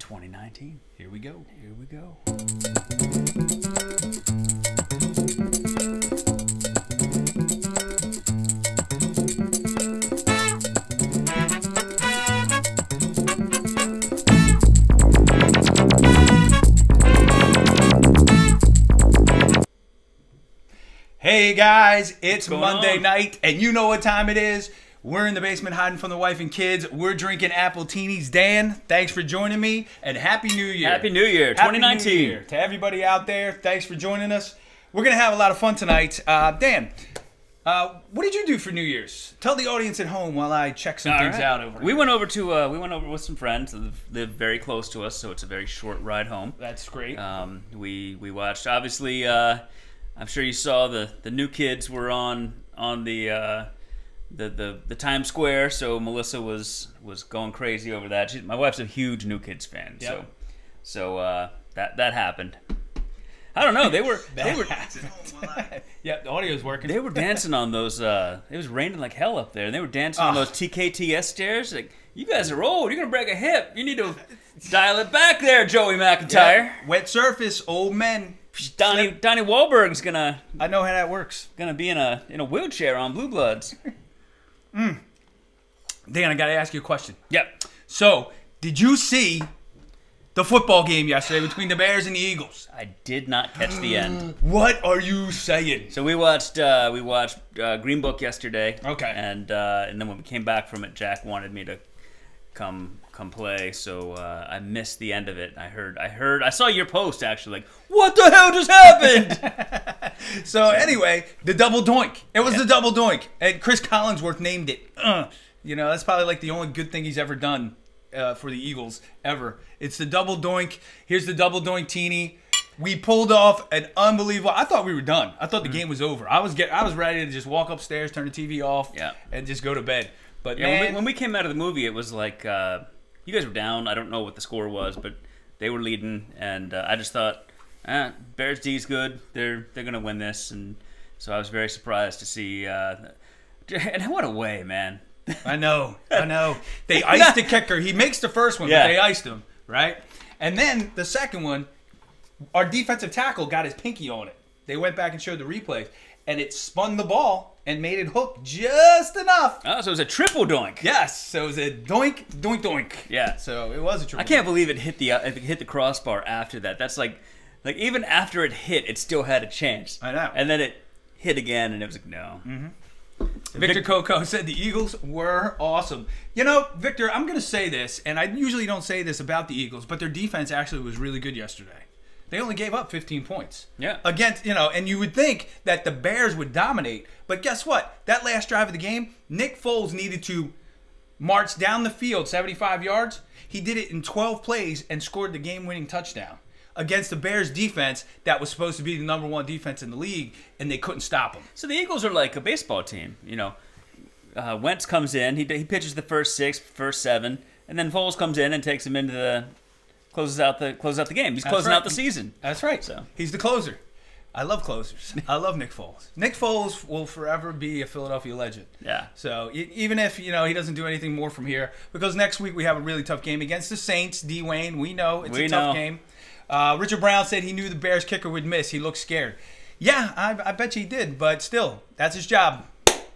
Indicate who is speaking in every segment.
Speaker 1: 2019.
Speaker 2: Here we go.
Speaker 1: Here we go.
Speaker 2: Hey guys, it's
Speaker 1: going
Speaker 2: Monday
Speaker 1: on?
Speaker 2: night, and you know what time it is. We're in the basement hiding from the wife and kids. We're drinking Appletinis. Dan, thanks for joining me, and Happy New Year.
Speaker 1: Happy New Year,
Speaker 2: Happy
Speaker 1: 2019.
Speaker 2: New Year. To everybody out there, thanks for joining us. We're going to have a lot of fun tonight. Dan, what did you do for New Year's? Tell the audience at home while I check some things out over
Speaker 1: We
Speaker 2: here.
Speaker 1: went over with some friends that live very close to us, so it's a very short ride home.
Speaker 2: That's great.
Speaker 1: We watched, obviously, I'm sure you saw the new kids were on the Times Square, so Melissa was going crazy over that. My wife's a huge New Kids fan,
Speaker 2: Yep.
Speaker 1: so that happened. I don't know. They were
Speaker 2: Yeah, the audio's working.
Speaker 1: they were dancing on those. It was raining like hell up there, and they were dancing on those TKTS stairs. Like, you guys are old. You're gonna break a hip. You need to dial it back there, Joey McIntyre.
Speaker 2: Yeah, wet surface, old men.
Speaker 1: Donnie Wahlberg's gonna
Speaker 2: I know how that works.
Speaker 1: be in a wheelchair on Blue Bloods.
Speaker 2: Dan, I got to ask you a question.
Speaker 1: Yep.
Speaker 2: So, did you see the football game yesterday between the Bears and the Eagles?
Speaker 1: I did not catch the end.
Speaker 2: What are you saying?
Speaker 1: So we watched Green Book yesterday.
Speaker 2: Okay.
Speaker 1: And then when we came back from it, Jack wanted me to come play. So I missed the end of it. I saw your post actually. Like, what the hell just happened?
Speaker 2: So anyway, the double doink. It was the double doink, and Chris Collinsworth named it. You know, that's probably like the only good thing he's ever done for the Eagles ever. It's the double doink. Here's the double doink, Tini. We pulled off an unbelievable. I thought we were done. I thought the game was over. I was ready to just walk upstairs, turn the TV off, and just go to bed. But
Speaker 1: Yeah,
Speaker 2: man,
Speaker 1: when we came out of the movie, it was like you guys were down. I don't know what the score was, but they were leading, and I just thought, Bears D's good. They're gonna win this, and so I was very surprised to see. And what a way, man!
Speaker 2: I know. They iced the kicker. He makes the first one, but they iced him, right? And then the second one, our defensive tackle got his pinky on it. They went back and showed the replays, and it spun the ball and made it hook just enough.
Speaker 1: Oh, so it was a triple doink.
Speaker 2: Yes, so it was a doink, doink, doink.
Speaker 1: Yeah.
Speaker 2: So it was a triple.
Speaker 1: I can't believe it hit the crossbar after that. That's like even after it hit, it still had a chance.
Speaker 2: I know.
Speaker 1: And then it hit again, and it was like, no.
Speaker 2: Victor Coco said the Eagles were awesome. You know, Victor, I'm going to say this, and I usually don't say this about the Eagles, but their defense actually was really good yesterday. They only gave up 15 points.
Speaker 1: Yeah.
Speaker 2: Against, and you would think that the Bears would dominate, but guess what? That last drive of the game, Nick Foles needed to march down the field 75 yards. He did it in 12 plays and scored the game-winning touchdown against the Bears defense that was supposed to be the #1 defense in the league, and they couldn't stop them.
Speaker 1: So the Eagles are like a baseball team. Wentz comes in, he pitches the first 6, first 7, and then Foles comes in and takes him into the closes out the game. He's closing out the season.
Speaker 2: That's right.
Speaker 1: So
Speaker 2: he's the closer. I love closers. I love Nick Foles. Nick Foles will forever be a Philadelphia legend.
Speaker 1: Yeah.
Speaker 2: So even if he doesn't do anything more from here, because next week we have a really tough game against the Saints. D. Wayne, we know it's a tough game. Richard Brown said he knew the Bears kicker would miss. He looked scared. Yeah, I bet you he did, but still, that's his job.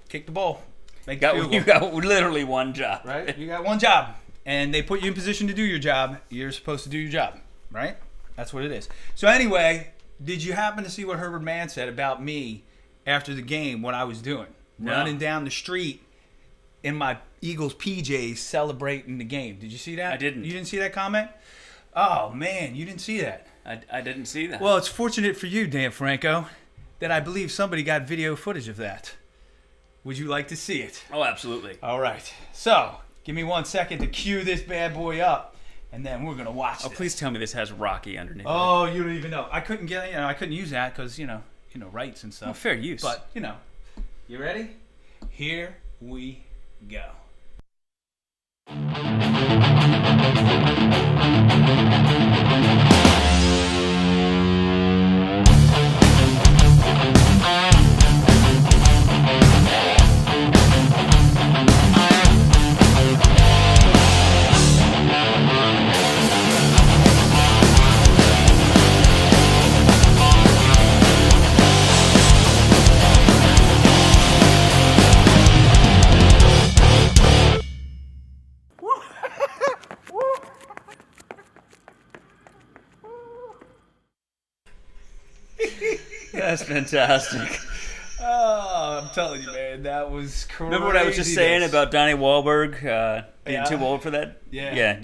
Speaker 2: Kick the ball. Make the field goal.
Speaker 1: You got literally one job.
Speaker 2: Right? You got one job. And they put you in position to do your job. You're supposed to do your job. Right? That's what it is. So anyway, did you happen to see what Herbert Mann said about me after the game, what I was doing?
Speaker 1: No.
Speaker 2: Running down the street in my Eagles PJs celebrating the game. Did you see that?
Speaker 1: I didn't.
Speaker 2: You didn't see that comment? Oh, man, you didn't see that.
Speaker 1: I didn't see that.
Speaker 2: Well, it's fortunate for you, Dan Franco, that I believe somebody got video footage of that. Would you like to see it?
Speaker 1: Oh, absolutely.
Speaker 2: All right. So, give me 1 second to cue this bad boy up, and then we're gonna watch.
Speaker 1: Oh, please tell me this has Rocky underneath.
Speaker 2: Oh, you don't even know. I couldn't I couldn't use that because rights and stuff.
Speaker 1: Well, fair use.
Speaker 2: But you ready? Here we go.
Speaker 1: That's fantastic.
Speaker 2: Oh, I'm telling you, man, that was crazy.
Speaker 1: Remember what I was just saying about Donnie Wahlberg being too old for that?
Speaker 2: Yeah.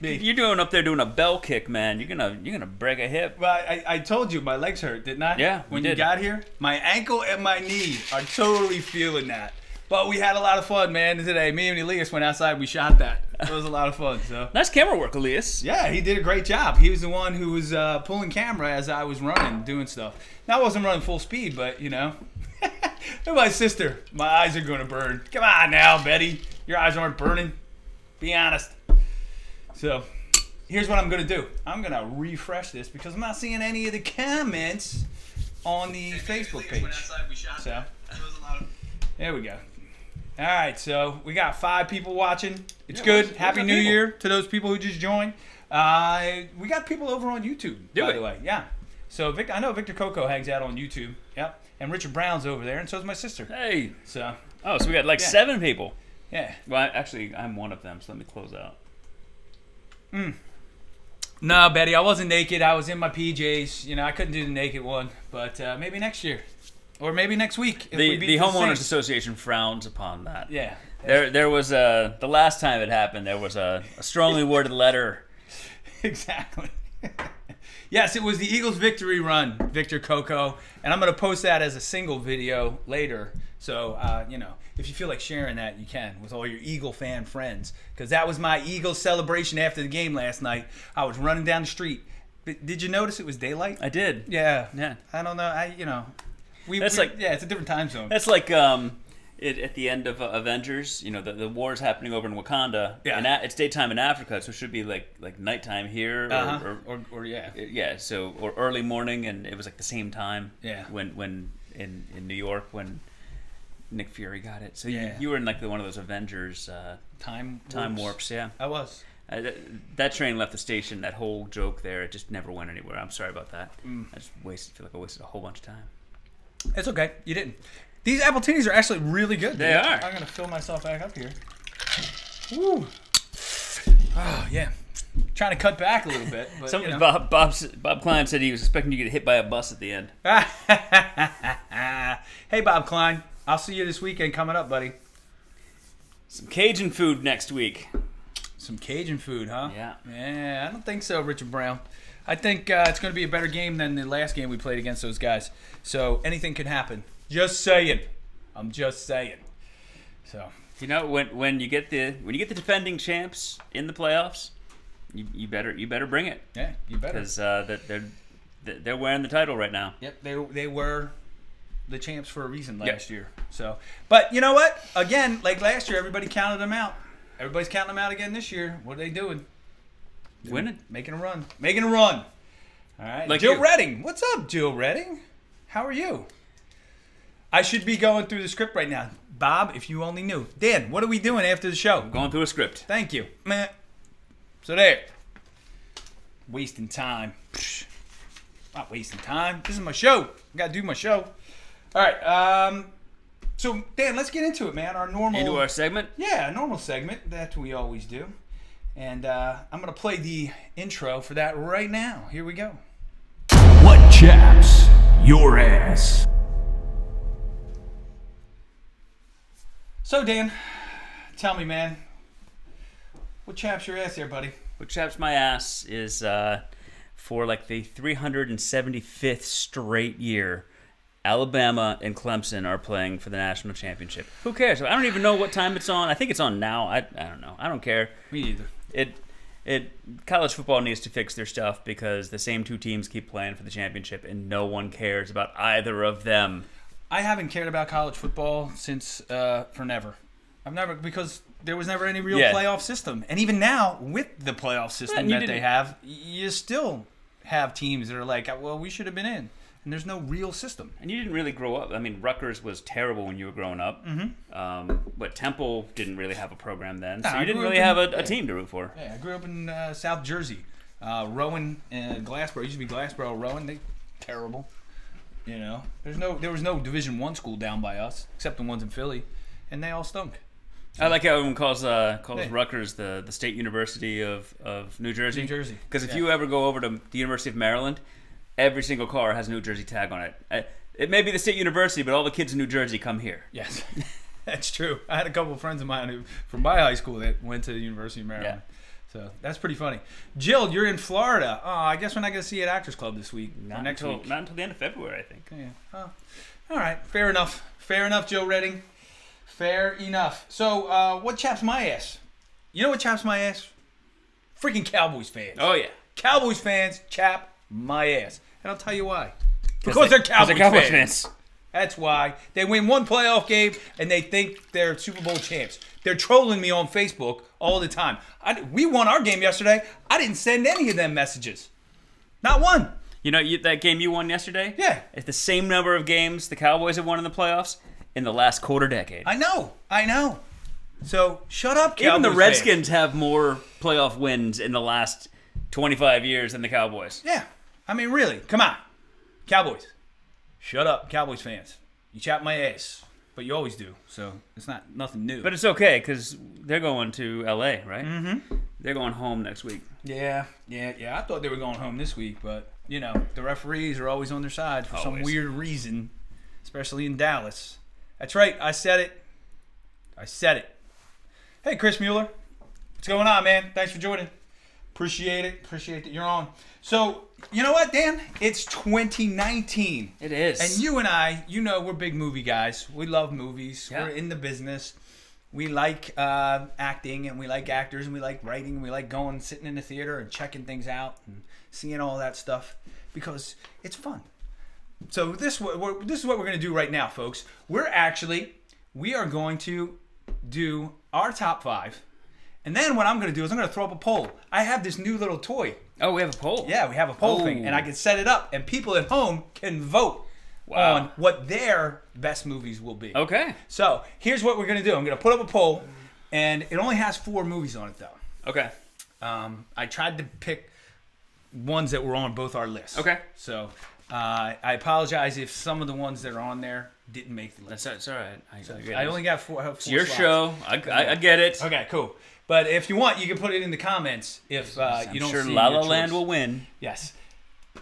Speaker 1: You're doing up there doing a bell kick, man. You're gonna break a hip.
Speaker 2: Well, I told you my legs hurt, didn't I?
Speaker 1: Yeah,
Speaker 2: when
Speaker 1: you
Speaker 2: you
Speaker 1: did.
Speaker 2: got here, my ankle and my knee are totally feeling that. But we had a lot of fun, man. Today, me and Elias went outside. We shot that. It was a lot of fun. So
Speaker 1: Nice camera work, Elias.
Speaker 2: yeah, he did a great job. He was the one who was pulling camera as I was running, doing stuff. Now I wasn't running full speed, but you know. And my sister, my eyes are going to burn. Come on now, Betty. Your eyes aren't burning. Be honest. So, here's what I'm going to do. I'm going to refresh this because I'm not seeing any of the comments on the Facebook page. So, there we go. All right, so we got 5 people watching. It's good. Happy New Year to those people who just joined. We got people over on YouTube, by the way. Yeah. So, I know Victor Coco hangs out on YouTube. Yep. And Richard Brown's over there, and so is my sister.
Speaker 1: Hey.
Speaker 2: So.
Speaker 1: Oh, so we got like 7 people.
Speaker 2: Yeah.
Speaker 1: Well, actually, I'm one of them, so let me close out.
Speaker 2: No, Betty, I wasn't naked. I was in my PJs. You know, I couldn't do the naked one, but maybe next year. Or maybe next week. If we beat
Speaker 1: The Homeowners
Speaker 2: Saints.
Speaker 1: Association frowns upon that.
Speaker 2: Yeah.
Speaker 1: There was the last time it happened, there was a strongly worded letter.
Speaker 2: Exactly. Yes, it was the Eagles' victory run, Victor Coco, and I'm going to post that as a single video later. So, you know, if you feel like sharing that, you can with all your Eagle fan friends, because that was my Eagles celebration after the game last night. I was running down the street. Did you notice it was daylight?
Speaker 1: I did.
Speaker 2: Yeah.
Speaker 1: Yeah.
Speaker 2: I don't know. It's a different time zone.
Speaker 1: That's like at the end of Avengers, you know, the war's happening over in Wakanda.
Speaker 2: Yeah.
Speaker 1: And it's daytime in Africa, so it should be like nighttime here,
Speaker 2: or yeah.
Speaker 1: Yeah. So or early morning, and it was like the same time.
Speaker 2: Yeah.
Speaker 1: When in New York when Nick Fury got it. So
Speaker 2: Yeah.
Speaker 1: you were in like one of those Avengers
Speaker 2: Time
Speaker 1: warps. Yeah.
Speaker 2: I was.
Speaker 1: That train left the station. That whole joke there, it just never went anywhere. I'm sorry about that. I just feel like I wasted a whole bunch of time.
Speaker 2: It's okay. You didn't. These Appletinis are actually really good.
Speaker 1: They are.
Speaker 2: I'm going to fill myself back up here. Woo. Oh, yeah. Trying to cut back a little bit. But, you know.
Speaker 1: Bob Klein said he was expecting you to get hit by a bus at the end.
Speaker 2: Hey, Bob Klein. I'll see you this weekend coming up, buddy.
Speaker 1: Some Cajun food next week.
Speaker 2: Some Cajun food, huh?
Speaker 1: Yeah.
Speaker 2: Yeah, I don't think so, Richard Brown. I think it's going to be a better game than the last game we played against those guys. So anything could happen. Just saying. I'm just saying. So
Speaker 1: you know when you get the defending champs in the playoffs, you better bring it.
Speaker 2: Yeah, you better.
Speaker 1: Because they're wearing the title right now.
Speaker 2: Yep, they were the champs for a reason last year. So, but you know what? Again, like last year, everybody counted them out. Everybody's counting them out again this year. What are they doing?
Speaker 1: Winning,
Speaker 2: making a run, making a run. All right,
Speaker 1: like
Speaker 2: Jill Redding. What's up, Jill Redding? How are you? I should be going through the script right now. Bob, if you only knew. Dan, what are we doing after the show?
Speaker 1: Going through a script.
Speaker 2: Thank you. Meh. So there. Wasting time. Psh. Not wasting time. This is my show. I gotta do my show. All right. So Dan, let's get into it, man.
Speaker 1: Into our segment.
Speaker 2: Yeah, a normal segment that we always do. And I'm gonna play the intro for that right now. Here we go.
Speaker 3: What chaps your ass?
Speaker 2: So Dan, tell me, man, what chaps your ass there, buddy?
Speaker 1: What chaps my ass is for like the 375th straight year, Alabama and Clemson are playing for the national championship. Who cares? I don't even know what time it's on. I think it's on now. I don't know. I don't care.
Speaker 2: Me either.
Speaker 1: College football needs to fix their stuff because the same 2 teams keep playing for the championship and no one cares about either of them.
Speaker 2: I haven't cared about college football since forever. Because there was never any real playoff system. And even now, with the playoff system that they have, you still have teams that are like, well, we should have been in. And there's no real system.
Speaker 1: And you didn't really grow up. I mean, Rutgers was terrible when you were growing up. Mm-hmm. But Temple didn't really have a program then. So you didn't really have a team to root for.
Speaker 2: Yeah, I grew up in South Jersey. Rowan and Glassboro. It used to be Glassboro, Rowan. They terrible. You know, there was no Division I school down by us, except the ones in Philly, and they all stunk.
Speaker 1: I like how everyone calls Rutgers the State University of New Jersey.
Speaker 2: New Jersey.
Speaker 1: Because if you ever go over to the University of Maryland, every single car has a New Jersey tag on it. It may be the state university, but all the kids in New Jersey come here.
Speaker 2: Yes, that's true. I had a couple of friends of mine from my high school that went to the University of Maryland. Yeah. So that's pretty funny. Jill, you're in Florida. Oh, I guess we're not going to see you at Actors Club this week. Next week.
Speaker 1: Not until the end of February, I think.
Speaker 2: Yeah. Oh. All right. Fair enough. Fair enough, Joe Redding. Fair enough. So what chaps my ass? You know what chaps my ass? Freaking Cowboys fans.
Speaker 1: Oh, yeah.
Speaker 2: Cowboys fans chap my ass. And I'll tell you why. Because they're Cowboys fans. That's why. They win one playoff game and they think they're Super Bowl champs. They're trolling me on Facebook all the time. We won our game yesterday. I didn't send any of them messages. Not one.
Speaker 1: You know that game you won yesterday?
Speaker 2: Yeah.
Speaker 1: It's the same number of games the Cowboys have won in the playoffs in the last quarter decade.
Speaker 2: I know. So, shut up, Cowboys
Speaker 1: Even the Redskins have more playoff wins in the last 25 years than the Cowboys.
Speaker 2: Yeah. I mean, really. Come on. Cowboys. Shut up, Cowboys fans. You chap my ass. But you always do, so it's nothing new.
Speaker 1: But it's okay, because they're going to L.A., right?
Speaker 2: Mm-hmm.
Speaker 1: They're going home next week.
Speaker 2: Yeah. I thought they were going home this week, but, you know, the referees are always on their side for some weird reason, especially in Dallas. That's right. I said it. Hey, Chris Mueller. What's going on, man? Thanks for joining. Appreciate it. Appreciate that you're on. So, you know what, Dan? It's 2019.
Speaker 1: It is.
Speaker 2: And you and I, you know, we're big movie guys. We love movies. Yeah. We're in the business. We like acting, and we like actors, and we like writing, and we like going, sitting in the theater and checking things out and seeing all that stuff because it's fun. So this is what we're going to do right now, folks. We are going to do our top 5. And then what I'm going to do is I'm going to throw up a poll. I have this new little toy.
Speaker 1: Oh, we have a poll?
Speaker 2: Yeah, we have a poll thing. And I can set it up. And people at home can vote on what their best movies will be.
Speaker 1: Okay.
Speaker 2: So here's what we're going to do. I'm going to put up a poll. And it only has 4 movies on it, though.
Speaker 1: Okay.
Speaker 2: I tried to pick ones that were on both our lists.
Speaker 1: Okay.
Speaker 2: So I apologize if some of the ones that are on there didn't make the list.
Speaker 1: That's all right.
Speaker 2: I only got 4
Speaker 1: It's your
Speaker 2: slots.
Speaker 1: show. I get it.
Speaker 2: Okay, cool. But if you want, you can put it in the comments if you don't
Speaker 1: sure
Speaker 2: see
Speaker 1: La
Speaker 2: your
Speaker 1: La Land
Speaker 2: choice.
Speaker 1: will win.
Speaker 2: Yes.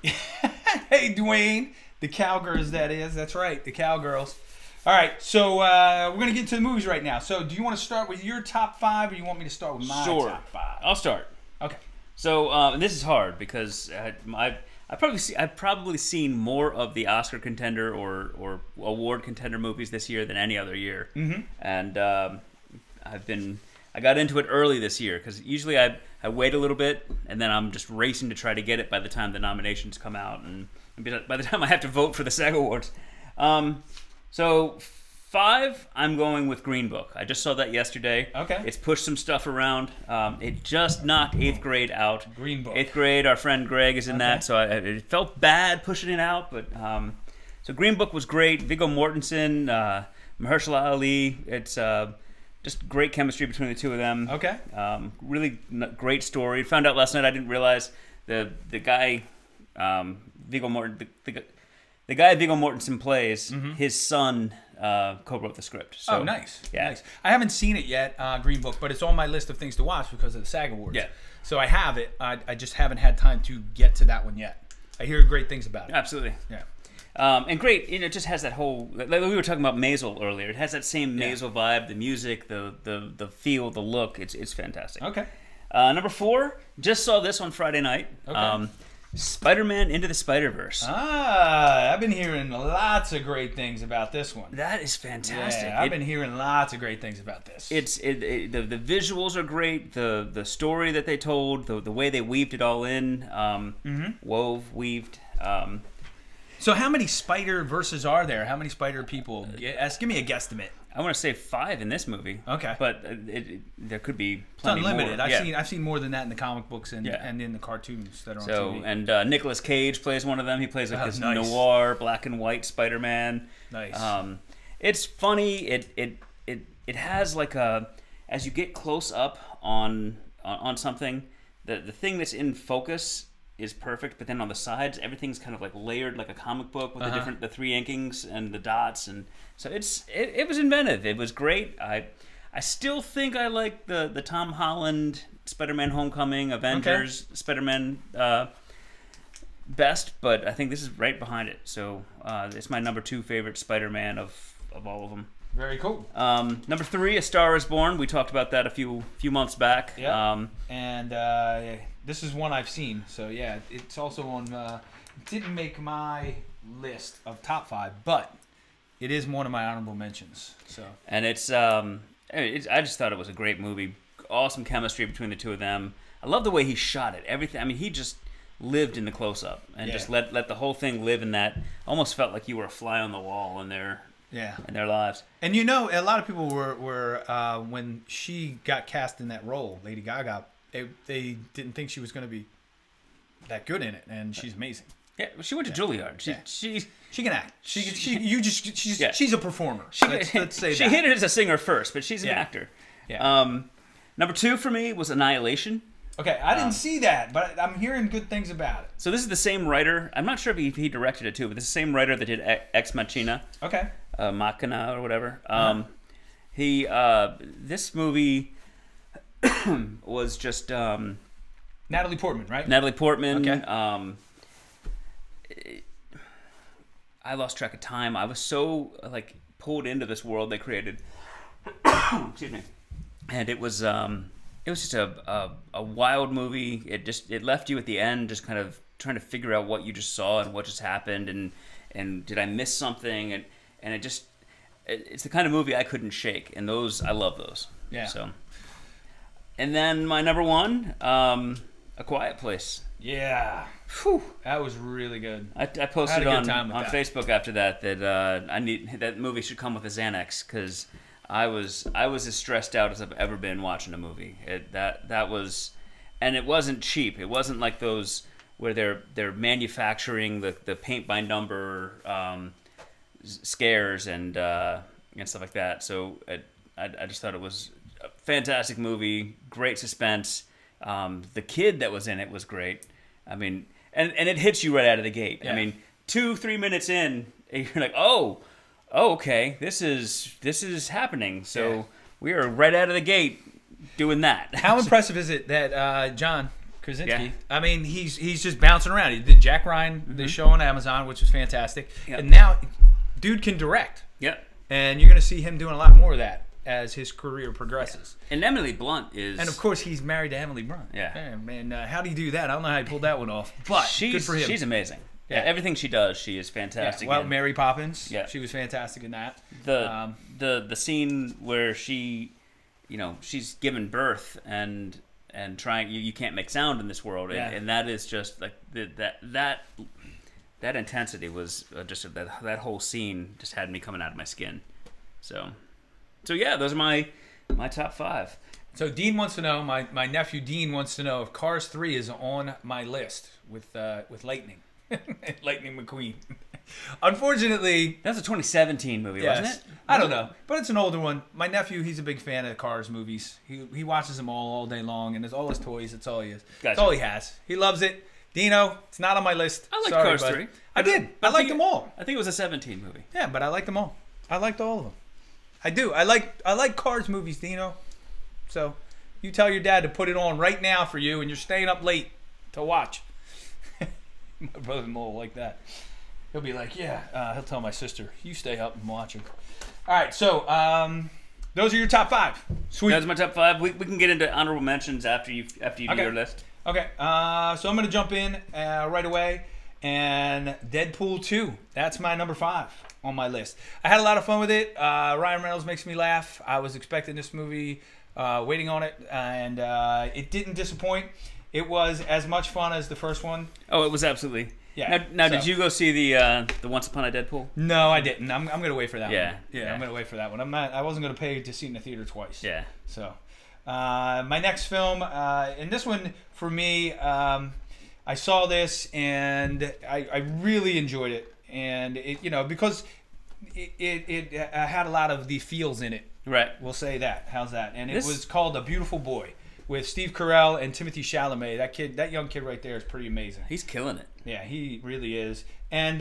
Speaker 2: Hey, Dwayne. The Cowgirls, that is. That's right, the Cowgirls. All right, so we're going to get to the movies right now. So do you want to start with your top 5 or you want me to start with my top 5?
Speaker 1: I'll start.
Speaker 2: Okay.
Speaker 1: So and this is hard because I've probably seen more of the Oscar contender or award contender movies this year than any other year. Mm-hmm. And I got into it early this year because usually I wait a little bit and then I'm just racing to try to get it by the time the nominations come out and by the time I have to vote for the SAG Awards. So 5, I'm going with Green Book. I just saw that yesterday.
Speaker 2: Okay.
Speaker 1: It's pushed some stuff around. It just knocked 8th grade out.
Speaker 2: Green Book.
Speaker 1: 8th grade, our friend Greg is in that, so it felt bad pushing it out. But so Green Book was great. Viggo Mortensen, Mahershala Ali. It's just great chemistry between the two of them.
Speaker 2: Okay.
Speaker 1: Really great story. Found out last night. I didn't realize the guy Viggo Mortensen plays, his son co-wrote the script. So,
Speaker 2: nice.
Speaker 1: Yeah.
Speaker 2: Nice. I haven't seen it yet, Green Book, but it's on my list of things to watch because of the SAG Awards.
Speaker 1: Yeah.
Speaker 2: So I have it. I just haven't had time to get to that one yet. I hear great things about it.
Speaker 1: Absolutely.
Speaker 2: Yeah.
Speaker 1: And great, it just has that whole, like we were talking about Maisel earlier. It has that same Maisel vibe, the music, the feel, the look. It's fantastic.
Speaker 2: Okay.
Speaker 1: Number 4, just saw this on Friday night.
Speaker 2: Okay.
Speaker 1: Spider-Man Into the Spider-Verse.
Speaker 2: I've been hearing lots of great things about this one.
Speaker 1: That is fantastic.
Speaker 2: Yeah, I've been hearing lots of great things about this.
Speaker 1: The visuals are great. The story that they told, the way they weaved it all in, weaved.
Speaker 2: So how many Spider-Verses are there? How many Spider people? Give me a guesstimate.
Speaker 1: I want to say 5 in this movie.
Speaker 2: Okay,
Speaker 1: but there could be plenty
Speaker 2: it's unlimited.
Speaker 1: more.
Speaker 2: I've seen more than that in the comic books and in the cartoons that are on TV.
Speaker 1: And Nicolas Cage plays one of them. He plays like this noir, black and white Spider-Man.
Speaker 2: Nice.
Speaker 1: It's funny. It has like as you get close up on something, the thing that's in focus is perfect, but then on the sides everything's kind of like layered like a comic book with the 3 inkings and the dots, and so it was inventive. It was great. I still think I like the Tom Holland Spider-Man Homecoming, Avengers, Spider-Man best, but I think this is right behind it. So it's my number 2 favorite Spider-Man of all of them.
Speaker 2: Very cool.
Speaker 1: Number 3, A Star Is Born. We talked about that a few months back.
Speaker 2: Yeah. And this is one I've seen. So yeah, it's also on. Didn't make my list of top 5, but it is one of my honorable mentions. So.
Speaker 1: And I just thought it was a great movie. Awesome chemistry between the two of them. I love the way he shot it. Everything. I mean, he just lived in the close-up and just let the whole thing live in that. Almost felt like you were a fly on the wall in their lives.
Speaker 2: And you know, a lot of people were when she got cast in that role, Lady Gaga, they didn't think she was going to be that good in it, and she's amazing.
Speaker 1: Yeah, she went to Juilliard.
Speaker 2: She can act. She's a performer. Let's say
Speaker 1: she
Speaker 2: that.
Speaker 1: hit it as a singer first, but she's an actor.
Speaker 2: Yeah.
Speaker 1: Number 2 for me was Annihilation.
Speaker 2: Okay, I didn't see that, but I'm hearing good things about it.
Speaker 1: So this is the same writer. I'm not sure if he directed it too, but this is the same writer that did Ex Machina.
Speaker 2: Okay.
Speaker 1: Machina or whatever. This movie was just
Speaker 2: Natalie Portman, right?
Speaker 1: Natalie Portman.
Speaker 2: Okay.
Speaker 1: I lost track of time. I was so pulled into this world they created. Excuse me. And it was just a wild movie. It left you at the end just kind of trying to figure out what you just saw and what just happened and did I miss something and it's the kind of movie I couldn't shake, and those I love those.
Speaker 2: Yeah.
Speaker 1: So. And then my number 1, A Quiet Place.
Speaker 2: Yeah.
Speaker 1: Whew.
Speaker 2: That was really good.
Speaker 1: I posted on Facebook after that that movie should come with a Xanax because I was as stressed out as I've ever been watching a movie. That was, and it wasn't cheap. It wasn't like those where they're manufacturing the paint by number scares and stuff like that. So I just thought it was a fantastic movie, great suspense. The kid that was in it was great. I mean, and it hits you right out of the gate. Yeah. I mean, 2-3 minutes in, you're like, oh, okay, this is happening. So we are right out of the gate doing that.
Speaker 2: How impressive is it that John Krasinski? Yeah. I mean, he's just bouncing around. He did Jack Ryan, the show on Amazon, which was fantastic, and now dude can direct.
Speaker 1: Yep.
Speaker 2: And you're going to see him doing a lot more of that as his career progresses.
Speaker 1: Yeah. And Emily Blunt is...
Speaker 2: And, of course, he's married to Emily Blunt.
Speaker 1: Yeah.
Speaker 2: Man, how do you do that? I don't know how he pulled that one off. But good for him.
Speaker 1: She's amazing. Yeah. Everything she does, she is fantastic.
Speaker 2: Yeah. Well, Mary Poppins, she was fantastic in that.
Speaker 1: The scene where she, she's given birth and trying... You can't make sound in this world. Yeah. And that is just... like that intensity was just... That whole scene just had me coming out of my skin. So yeah, those are my top 5.
Speaker 2: So Dean wants to know, my nephew Dean wants to know if Cars 3 is on my list with Lightning. Lightning McQueen. Unfortunately...
Speaker 1: That's a 2017 movie, wasn't it?
Speaker 2: I don't know, but it's an older one. My nephew, he's a big fan of Cars movies. He watches them all day long, and there's all his toys. That's all he is. Gotcha. That's all he has. He loves it. Dino, it's not on my list.
Speaker 1: I like Cars 3.
Speaker 2: I did. I liked them all.
Speaker 1: I think it was a 17 movie.
Speaker 2: Yeah, but I liked them all. I liked all of them. I do. I like Cars movies, Dino. So you tell your dad to put it on right now for you, and you're staying up late to watch. My brother-in-law will like that. He'll be like, yeah. He'll tell my sister, you stay up and watch him. All right, so those are your top 5. Sweet.
Speaker 1: That's my top 5. We can get into honorable mentions after you do your list.
Speaker 2: Okay. So I'm going to jump in right away. And Deadpool 2. That's my number 5 on my list. I had a lot of fun with it. Ryan Reynolds makes me laugh. I was expecting this movie, waiting on it, and it didn't disappoint. It was as much fun as the first one.
Speaker 1: Oh, it was absolutely. Yeah. Now did you go see the Once Upon a Deadpool?
Speaker 2: No, I didn't. I'm gonna wait for that one.
Speaker 1: Yeah.
Speaker 2: I'm gonna wait for that one. I wasn't gonna pay to see it in the theater twice.
Speaker 1: Yeah.
Speaker 2: So, my next film, and this one for me, I saw this and I really enjoyed it, and it because it had a lot of the feels in it.
Speaker 1: Right.
Speaker 2: We'll say that. How's that? And it was called A Beautiful Boy, with Steve Carell and Timothée Chalamet. That young kid right there is pretty amazing.
Speaker 1: He's killing it.
Speaker 2: Yeah, he really is. And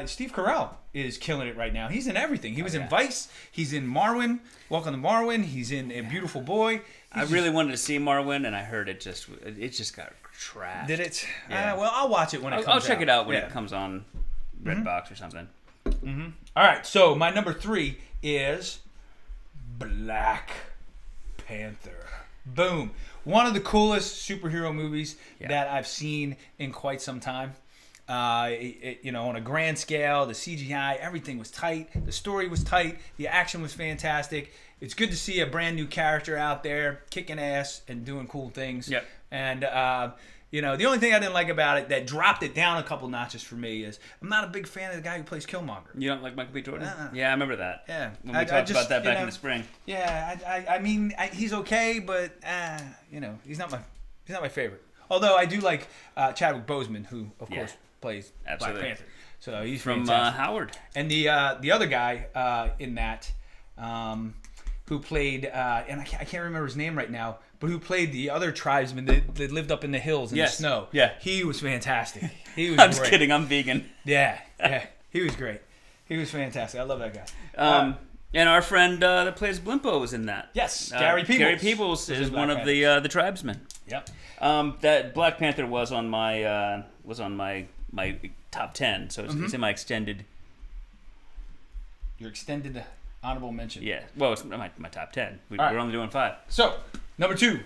Speaker 2: Steve Carell is killing it right now. He's in everything. He was in Vice. He's in Marwen. Welcome to Marwen. He's in A Beautiful Boy.
Speaker 1: I really wanted to see Marwin, and I heard it just got trashed.
Speaker 2: Did it?
Speaker 1: Yeah.
Speaker 2: Well, I'll watch it when it comes out.
Speaker 1: I'll check it out when it comes on Redbox or something.
Speaker 2: All right, so my number 3 is Black Panther. Boom. One of the coolest superhero movies that I've seen in quite some time. You know, on a grand scale, the CGI, everything was tight. The story was tight. The action was fantastic. It's good to see a brand new character out there kicking ass and doing cool things.
Speaker 1: Yep.
Speaker 2: And you know, the only thing I didn't like about it that dropped it down a couple notches for me is I'm not a big fan of the guy who plays Killmonger.
Speaker 1: You don't like Michael B. Jordan? Yeah, I remember that.
Speaker 2: Yeah.
Speaker 1: When we talked about that back in the spring.
Speaker 2: Yeah, I mean, he's okay, but you know, he's not my favorite. Although I do like Chadwick Boseman, who of course plays Black Panther. So he's
Speaker 1: from
Speaker 2: fantastic.
Speaker 1: Howard.
Speaker 2: And the other guy in that who played and I can't remember his name right now, but who played the other tribesman that lived up in the hills in the snow.
Speaker 1: Yeah,
Speaker 2: he was fantastic. He was.
Speaker 1: I'm just kidding. I'm vegan.
Speaker 2: Yeah, he was great. He was fantastic. I love that
Speaker 1: guy. And our friend that plays Blimpo was in that.
Speaker 2: Yes, Gary Peebles.
Speaker 1: Gary Peebles is one of the tribesmen.
Speaker 2: Yep.
Speaker 1: That Black Panther was on my top 10, so it's in my extended.
Speaker 2: Your extended honorable mention.
Speaker 1: Yeah. Well, it's my top 10. We're only doing 5.
Speaker 2: So number 2,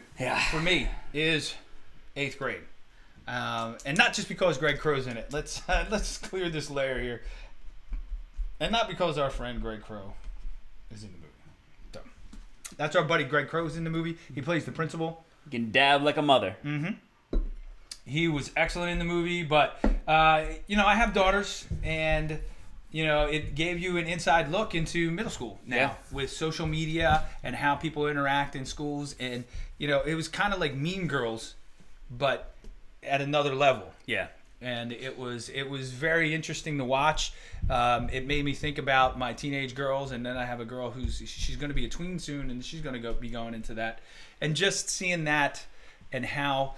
Speaker 2: for me is 8th Grade, and not just because Greg Crow's in it. Let's clear this layer here, and not because our friend Greg Crow is in the movie. So, that's our buddy Greg Crow's in the movie. He plays the principal.
Speaker 1: You can dab like a mother.
Speaker 2: He was excellent in the movie, but you know, I have daughters, and you know, it gave you an inside look into middle school now with social media and how people interact in schools, and you know, it was kind of like Mean Girls, but at another level.
Speaker 1: Yeah.
Speaker 2: And it was very interesting to watch. It made me think about my teenage girls, and then I have a girl she's going to be a tween soon, and she's going to be going into that, and just seeing that and how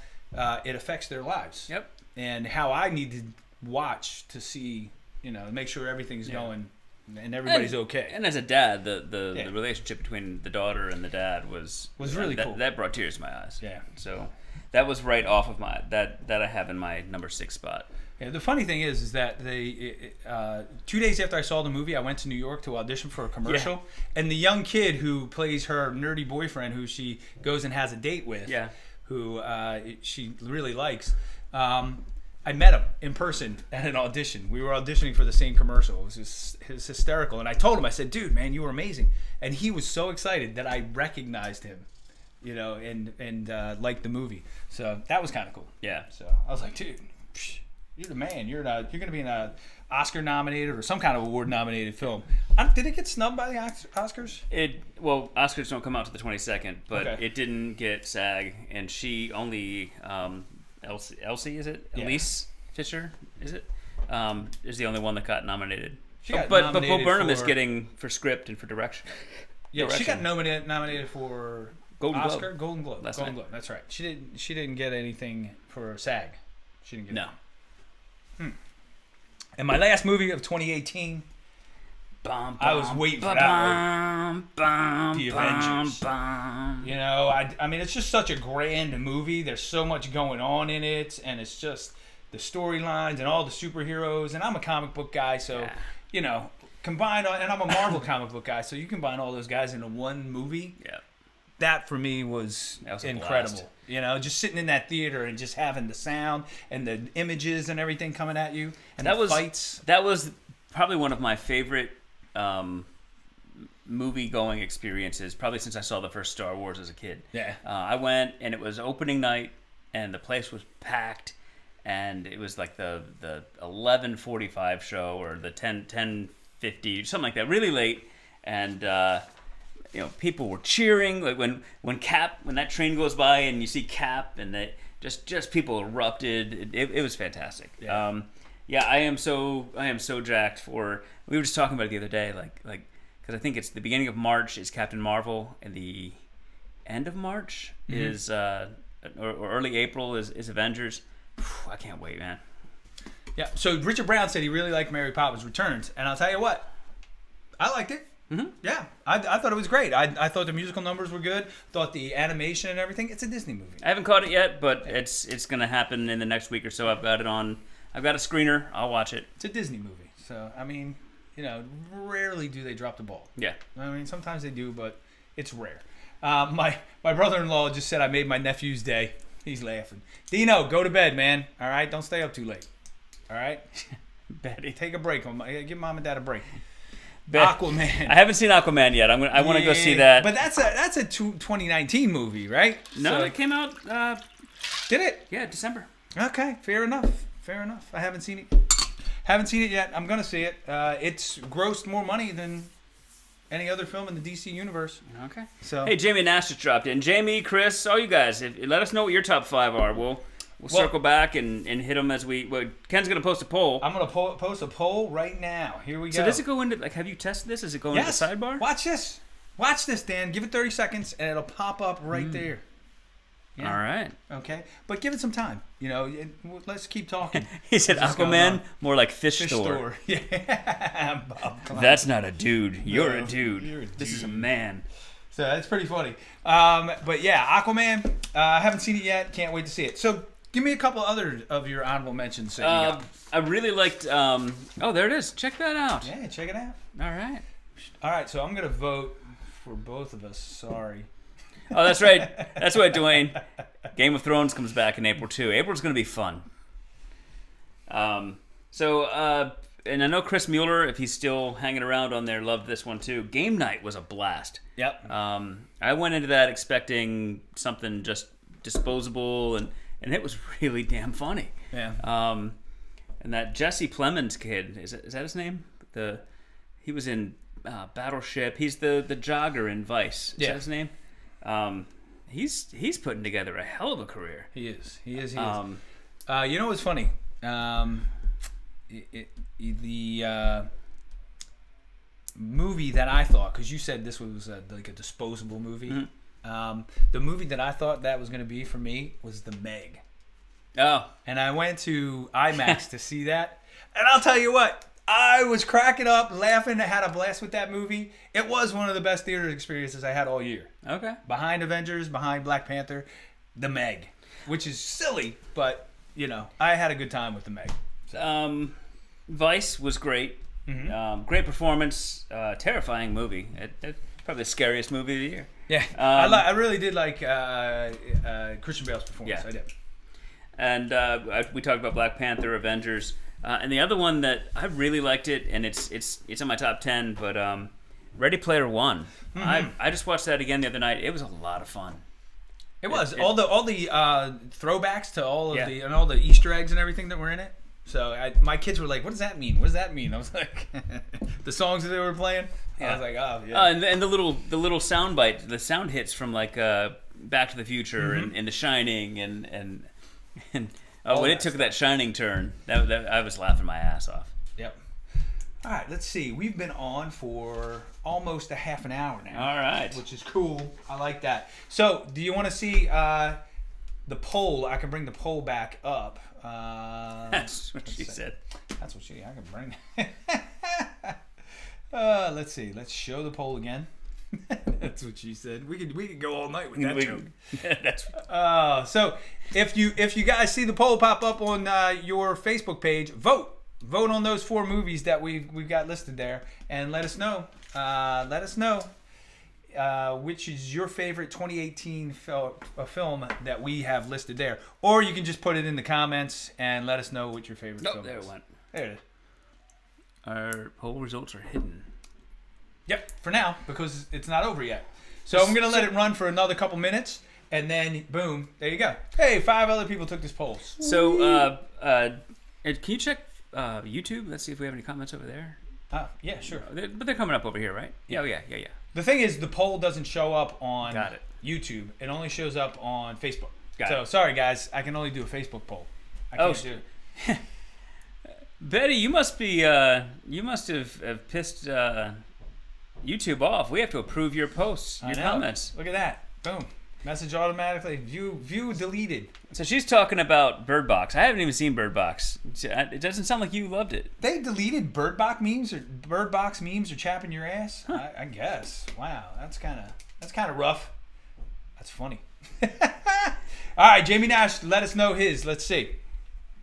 Speaker 2: it affects their lives.
Speaker 1: Yep.
Speaker 2: And how I need to watch to see, you know, make sure everything's going and everybody's okay.
Speaker 1: And as a dad, the relationship between the daughter and the dad was
Speaker 2: really cool.
Speaker 1: That brought tears to my eyes.
Speaker 2: Yeah.
Speaker 1: So that was right off of that I have in my number 6 spot.
Speaker 2: Yeah, the funny thing is that 2 days after I saw the movie, I went to New York to audition for a commercial, and the young kid who plays her nerdy boyfriend, who she goes and has a date with, who she really likes, I met him in person at an audition. We were auditioning for the same commercial. It was hysterical, and I told him, I said, "Dude, man, you were amazing," and he was so excited that I recognized him. You know, and liked the movie, so that was kind of cool.
Speaker 1: Yeah.
Speaker 2: So I was like, dude, you're the man. You're going to be in a Oscar nominated or some kind of award nominated film. Did it get snubbed by the Oscars?
Speaker 1: Oscars don't come out to the 22nd, but it didn't get SAG, and she only Elsie is it? Yeah. Elise Fisher is it? Is the only one that got nominated. But Bo Burnham is getting for script and for direction.
Speaker 2: Yeah, she got nominated for Golden Globe. That's right. She didn't get anything for SAG. She didn't get anything. And my last movie of 2018, I was waiting for that one. The Avengers. You know, I mean, it's just such a grand movie. There's so much going on in it, and it's just the storylines and all the superheroes. And I'm a comic book guy, so you know, and I'm a Marvel comic book guy, so you combine all those guys into one movie. Yeah. That for me was incredible. You know, just sitting in that theater and just having the sound and the images and everything coming at you, and the fights. That
Speaker 1: was probably one of my favorite movie-going experiences, probably since I saw the first Star Wars as a kid.
Speaker 2: Yeah.
Speaker 1: I went, and it was opening night, and the place was packed, and it was like the 11:45 show or the 10:50, something like that, really late, and you know, people were cheering like when that train goes by and you see Cap, and they just people erupted. It was fantastic. Yeah. I am so jacked for. We were just talking about it the other day, like because I think it's the beginning of March is Captain Marvel, and the end of March is or early April is Avengers. I can't wait, man. Yeah.
Speaker 2: So Richard Brown said he really liked Mary Poppins Returns, and I'll tell you what, I liked it. Yeah, I thought it was great. I thought the musical numbers were good. Thought the animation and everything. It's a Disney movie.
Speaker 1: I haven't caught it yet, but it's gonna happen in the next week or so. I've got it on. I've got a screener. I'll watch it.
Speaker 2: It's a Disney movie, so I mean, rarely do they drop the ball.
Speaker 1: Yeah.
Speaker 2: I mean, sometimes they do, but it's rare. My brother-in-law just said I made my nephew's day. He's laughing. Dino, go to bed, man. All right, don't stay up too late. All right,
Speaker 1: Betty,
Speaker 2: take a break. Give mom and dad a break. Aquaman.
Speaker 1: I haven't seen Aquaman yet. I want to go see that.
Speaker 2: But that's a 2019 movie, right?
Speaker 1: No,
Speaker 2: so,
Speaker 1: it came out.
Speaker 2: Did it?
Speaker 1: Yeah, December.
Speaker 2: Okay, fair enough. Fair enough. I haven't seen it. Haven't seen it yet. I'm gonna see it. It's grossed more money than any other film in the DC universe.
Speaker 1: Okay.
Speaker 2: So
Speaker 1: hey, Jamie Nash just dropped in. Jamie, Chris, all you guys, let us know what your top 5 are. We'll circle back and hit them as we. Well, Ken's gonna post a poll.
Speaker 2: I'm gonna post a poll right now. Here we go.
Speaker 1: So does it go into have you tested this? Is it going into the sidebar?
Speaker 2: Watch this. Watch this, Dan. Give it 30 seconds and it'll pop up right there. Yeah.
Speaker 1: All right.
Speaker 2: Okay, but give it some time. Let's keep talking.
Speaker 1: He said Aquaman, more like fish store.
Speaker 2: Yeah.
Speaker 1: That's not a dude. You're a dude. This is a man.
Speaker 2: So that's pretty funny. But yeah, Aquaman. I haven't seen it yet. Can't wait to see it. So give me a couple other of your honorable mentions.
Speaker 1: I really liked. Oh, there it is. Check that out.
Speaker 2: Yeah, check it out.
Speaker 1: All right.
Speaker 2: All right. So I'm gonna vote for both of us. Sorry.
Speaker 1: Oh, that's right. That's right, Dwayne. Game of Thrones comes back in April too. April's going to be fun. And I know Chris Mueller, if he's still hanging around on there, loved this one too. Game Night was a blast.
Speaker 2: Yep.
Speaker 1: I went into that expecting something just disposable, and it was really damn funny.
Speaker 2: Yeah.
Speaker 1: And that Jesse Plemons kid, is that his name? He was in Battleship. He's the jogger in Vice. Is that his name? He's putting together a hell of a career.
Speaker 2: He is. He is. What's funny? The movie that I thought, because you said this was like a disposable movie. Mm-hmm. The movie that I thought that was going to be for me was The Meg.
Speaker 1: Oh.
Speaker 2: And I went to IMAX to see that. And I'll tell you what. I was cracking up, laughing. I had a blast with that movie. It was one of the best theater experiences I had all year.
Speaker 1: Okay.
Speaker 2: Behind Avengers, behind Black Panther, The Meg, which is silly, but I had a good time with The Meg. So.
Speaker 1: Vice was great. Mm-hmm. Great performance. Terrifying movie. It's probably the scariest movie of the year.
Speaker 2: Yeah, I really did like Christian Bale's performance.
Speaker 1: Yeah.
Speaker 2: I did.
Speaker 1: And we talked about Black Panther, Avengers. And the other one that I really liked it, and it's in my top 10, but Ready Player One. Mm-hmm. I just watched that again the other night. It was a lot of fun.
Speaker 2: It was all the throwbacks to all of all the Easter eggs and everything that were in it. So my kids were like, "What does that mean? What does that mean?" I was like, the songs that they were playing. Yeah. I was like, "Oh yeah."
Speaker 1: And the little sound bite, the sound hits from like Back to the Future mm-hmm. and The Shining and when it took that Shining turn, that I was laughing my ass off.
Speaker 2: Yep. All right, let's see. We've been on for almost a half an hour now.
Speaker 1: All right.
Speaker 2: Which is cool. I like that. So, do you want to see the poll? I can bring the poll back up.
Speaker 1: That's what she said.
Speaker 2: That's what I can bring. Let's see. Let's show the poll again. That's what she said. We could go all night with that joke.
Speaker 1: That's.
Speaker 2: So if you guys see the poll pop up on your Facebook page, vote on those 4 movies that we've got listed there, and let us know. Which is your favorite 2018 film that we have listed there, or you can just put it in the comments and let us know what your favorite film is.
Speaker 1: There it went.
Speaker 2: There it is.
Speaker 1: Our poll results are hidden.
Speaker 2: Yep, for now, because it's not over yet. So I'm going to let it run for another couple minutes, and then, boom, there you go. Hey, 5 other people took this poll.
Speaker 1: So, can you check YouTube? Let's see if we have any comments over there.
Speaker 2: Yeah, sure.
Speaker 1: But they're coming up over here, right? Yeah.
Speaker 2: The thing is, the poll doesn't show up on
Speaker 1: Got it.
Speaker 2: YouTube. It only shows up on Facebook.
Speaker 1: Got it.
Speaker 2: Sorry, guys. I can only do a Facebook poll. I can't do it.
Speaker 1: Betty, you must have pissed YouTube off. We have to approve your posts, your comments.
Speaker 2: Look at that. Boom. Message automatically. View deleted.
Speaker 1: So she's talking about Bird Box. I haven't even seen Bird Box. It doesn't sound like you loved it.
Speaker 2: They deleted Bird Box memes or chapping your ass. Huh. I guess. Wow, that's kind of rough. That's funny. All right, Jamie Nash, let us know his. Let's see.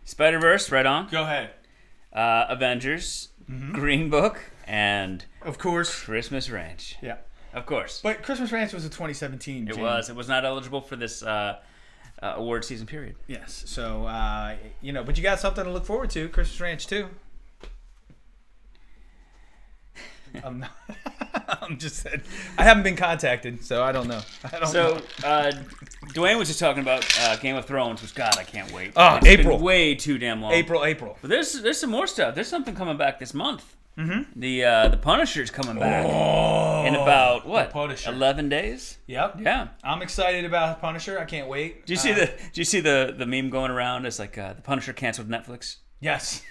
Speaker 1: Spider-Verse, right on.
Speaker 2: Go ahead.
Speaker 1: Avengers, Green Book, and
Speaker 2: of course
Speaker 1: Christmas Ranch.
Speaker 2: Yeah.
Speaker 1: Of course.
Speaker 2: But Christmas Ranch was a 2017.
Speaker 1: It was. It was not eligible for this award season period.
Speaker 2: Yes. So, but you got something to look forward to. Christmas Ranch, too. I'm just saying. I haven't been contacted, so I don't know.
Speaker 1: Dwayne was just talking about Game of Thrones, which, God, I can't wait.
Speaker 2: Oh,
Speaker 1: It's
Speaker 2: April.
Speaker 1: been way too damn long.
Speaker 2: April.
Speaker 1: But there's some more stuff. There's something coming back this month. Mm-hmm. The Punisher's coming back in about what? 11 days.
Speaker 2: Yep.
Speaker 1: Yeah.
Speaker 2: I'm excited about Punisher. I can't wait.
Speaker 1: Do you see the meme going around? It's like the Punisher canceled Netflix.
Speaker 2: Yes.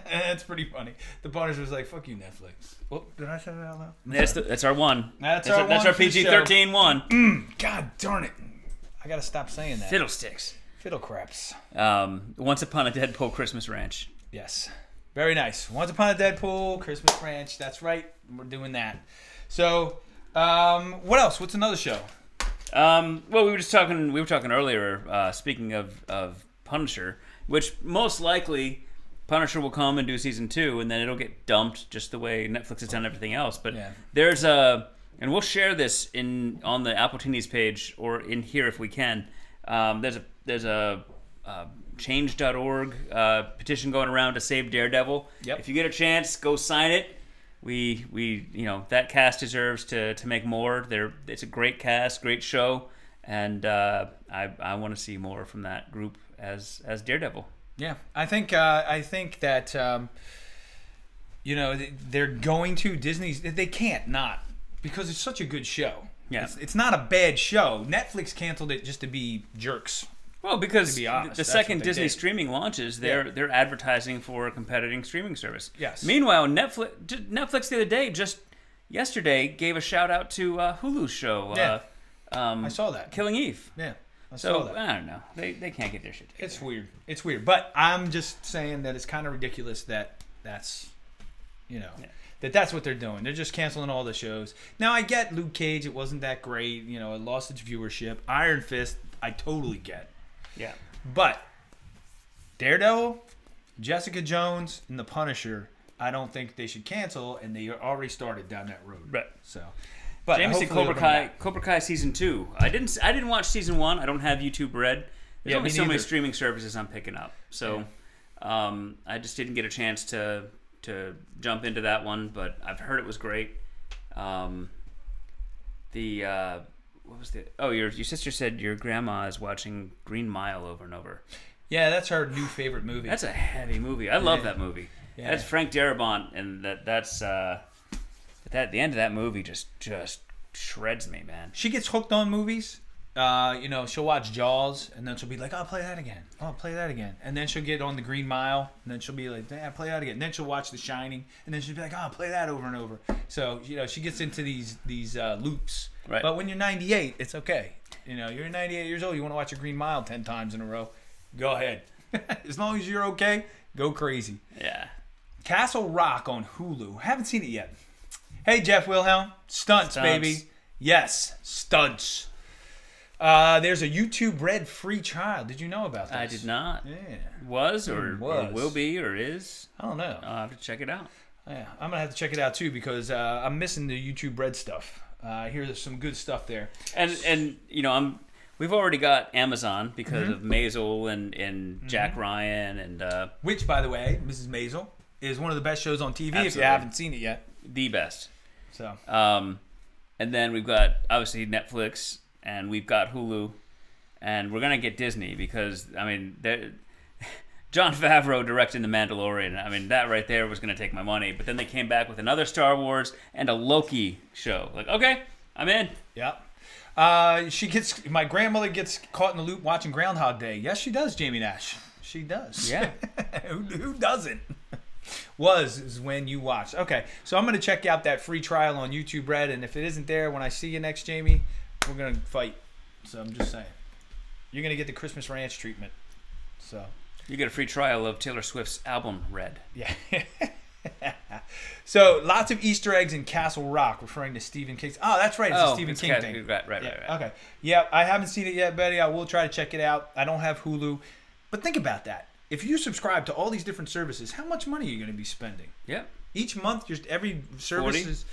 Speaker 2: That's pretty funny. The Punisher was like, "Fuck you, Netflix." Oh, did I say that out loud?
Speaker 1: That's our one.
Speaker 2: That's our
Speaker 1: PG-13 one.
Speaker 2: God darn it! I gotta stop saying that.
Speaker 1: Fiddlesticks.
Speaker 2: Fiddle craps.
Speaker 1: Once Upon a Deadpool Christmas Ranch.
Speaker 2: Yes. Very nice. Once Upon a Deadpool, Christmas Ranch. That's right. We're doing that. So, what else? What's another show?
Speaker 1: Well, we were talking earlier. Speaking of Punisher, which most likely Punisher will come and do season 2, and then it'll get dumped just the way Netflix has done everything else. But there's and we'll share this on the Appletinis page or in here if we can. There's a change.org petition going around to save Daredevil.
Speaker 2: Yep.
Speaker 1: If you get a chance, go sign it. We that cast deserves to make more. It's a great cast, great show, and I want to see more from that group as Daredevil.
Speaker 2: Yeah, I think that they're going to Disney's. They can't not, because it's such a good show.
Speaker 1: Yeah,
Speaker 2: it's not a bad show. Netflix canceled it just to be jerks.
Speaker 1: Well, because
Speaker 2: to be honest,
Speaker 1: the second Disney streaming launches, they're advertising for a competing streaming service.
Speaker 2: Yes.
Speaker 1: Meanwhile, Netflix the other day, just yesterday, gave a shout out to Hulu's show.
Speaker 2: Yeah. I saw that.
Speaker 1: Killing Eve.
Speaker 2: Yeah.
Speaker 1: So I don't know. They can't get their shit together.
Speaker 2: It's weird. It's weird. But I'm just saying that it's kind of ridiculous that's that's what they're doing. They're just canceling all the shows. Now I get Luke Cage. It wasn't that great. It lost its viewership. Iron Fist, I totally get.
Speaker 1: Yeah.
Speaker 2: But Daredevil, Jessica Jones, and The Punisher, I don't think they should cancel, and they already started down that road.
Speaker 1: Right.
Speaker 2: So, but
Speaker 1: James said Cobra Kai season 2. I didn't watch season 1. I don't have YouTube Red. There's only so many streaming services I'm picking up. So, I just didn't get a chance to jump into that one, but I've heard it was great. What was the? Oh, your sister said your grandma is watching Green Mile over and over.
Speaker 2: Yeah, that's her new favorite movie.
Speaker 1: That's a heavy movie. I love that movie. Yeah. That's Frank Darabont, and that's the end of that movie just shreds me, man.
Speaker 2: She gets hooked on movies. She'll watch Jaws, and then she'll be like, "Oh, play that again. Oh, play that again." And then she'll get on the Green Mile, and then she'll be like, "Yeah, play that again." And then she'll watch The Shining, and then she'll be like, "Oh, play that over and over." So she gets into these loops.
Speaker 1: Right.
Speaker 2: But when you're 98, it's okay. You're 98 years old. You want to watch a Green Mile 10 times in a row? Go ahead. As long as you're okay, go crazy.
Speaker 1: Yeah.
Speaker 2: Castle Rock on Hulu. Haven't seen it yet. Hey, Jeff Wilhelm. Stunts, baby. Yes, stunts. There's a YouTube Red free trial. Did you know about this?
Speaker 1: I did not.
Speaker 2: Yeah.
Speaker 1: Was or will be or is?
Speaker 2: I don't know.
Speaker 1: I'll have to check it out.
Speaker 2: Yeah, I'm gonna have to check it out too because I'm missing the YouTube Red stuff. I hear there's some good stuff there.
Speaker 1: And we've already got Amazon because of Maisel and Jack Ryan and
Speaker 2: which, by the way, Mrs. Maisel is one of the best shows on TV.
Speaker 1: Absolutely.
Speaker 2: If you haven't seen it yet.
Speaker 1: The best.
Speaker 2: So.
Speaker 1: And then we've got obviously Netflix and we've got Hulu, and we're gonna get Disney because Jon Favreau directing The Mandalorian. I mean, that right there was going to take my money. But then they came back with another Star Wars and a Loki show. Like, okay, I'm in.
Speaker 2: Yep. My grandmother gets caught in the loop watching Groundhog Day. Yes, she does, Jamie Nash. She does.
Speaker 1: Yeah.
Speaker 2: Who doesn't? Is when you watch. Okay, so I'm going to check out that free trial on YouTube Red, and if it isn't there when I see you next, Jamie, we're going to fight. So I'm just saying. You're going to get the Christmas Ranch treatment. So
Speaker 1: You get a free trial of Taylor Swift's album, Red.
Speaker 2: yeah. So lots of Easter eggs in Castle Rock, referring to Stephen King's. Oh, that's right. It's a Stephen King thing.
Speaker 1: Right.
Speaker 2: Okay. Yeah, I haven't seen it yet, Betty. I will try to check it out. I don't have Hulu. But think about that. If you subscribe to all these different services, how much money are you going to be spending?
Speaker 1: Yeah.
Speaker 2: Each month, just every service
Speaker 1: 40?
Speaker 2: is...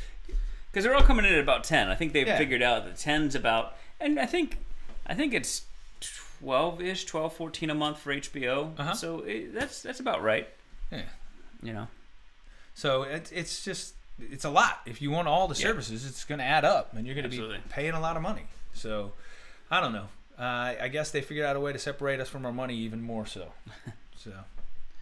Speaker 1: Because they're all coming in at about 10. I think they've
Speaker 2: Yeah.
Speaker 1: figured out that 10's about... And I think it's 12-ish, 12, 14 a month for HBO.
Speaker 2: Uh-huh.
Speaker 1: So that's about right.
Speaker 2: Yeah.
Speaker 1: You know.
Speaker 2: So it's just... It's a lot. If you want all the services, it's going to add up. And you're going to be paying a lot of money. So, I don't know. I guess they figured out a way to separate us from our money even more so. So,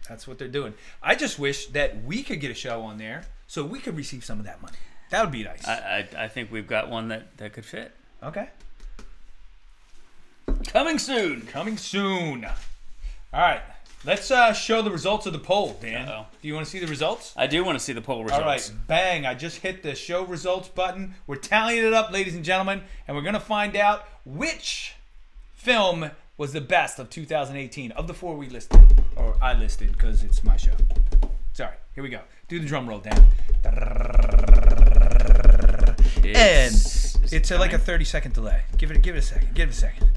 Speaker 2: that's what they're doing. I just wish that we could get a show on there so we could receive some of that money. That would be nice.
Speaker 1: I think we've got one that could fit.
Speaker 2: Okay.
Speaker 1: Coming soon.
Speaker 2: Coming soon. All right. Let's show the results of the poll, Dan.
Speaker 1: Uh-oh.
Speaker 2: Do you want to see the results?
Speaker 1: I do want to see the poll results.
Speaker 2: All right. Bang. I just hit the show results button. We're tallying it up, ladies and gentlemen, and we're going to find out which film was the best of 2018 of the 4 we listed. Or I listed because it's my show. Sorry. Here we go. Do the drum roll, Dan. It's like a 30-second delay. Give it a second. Give it a second.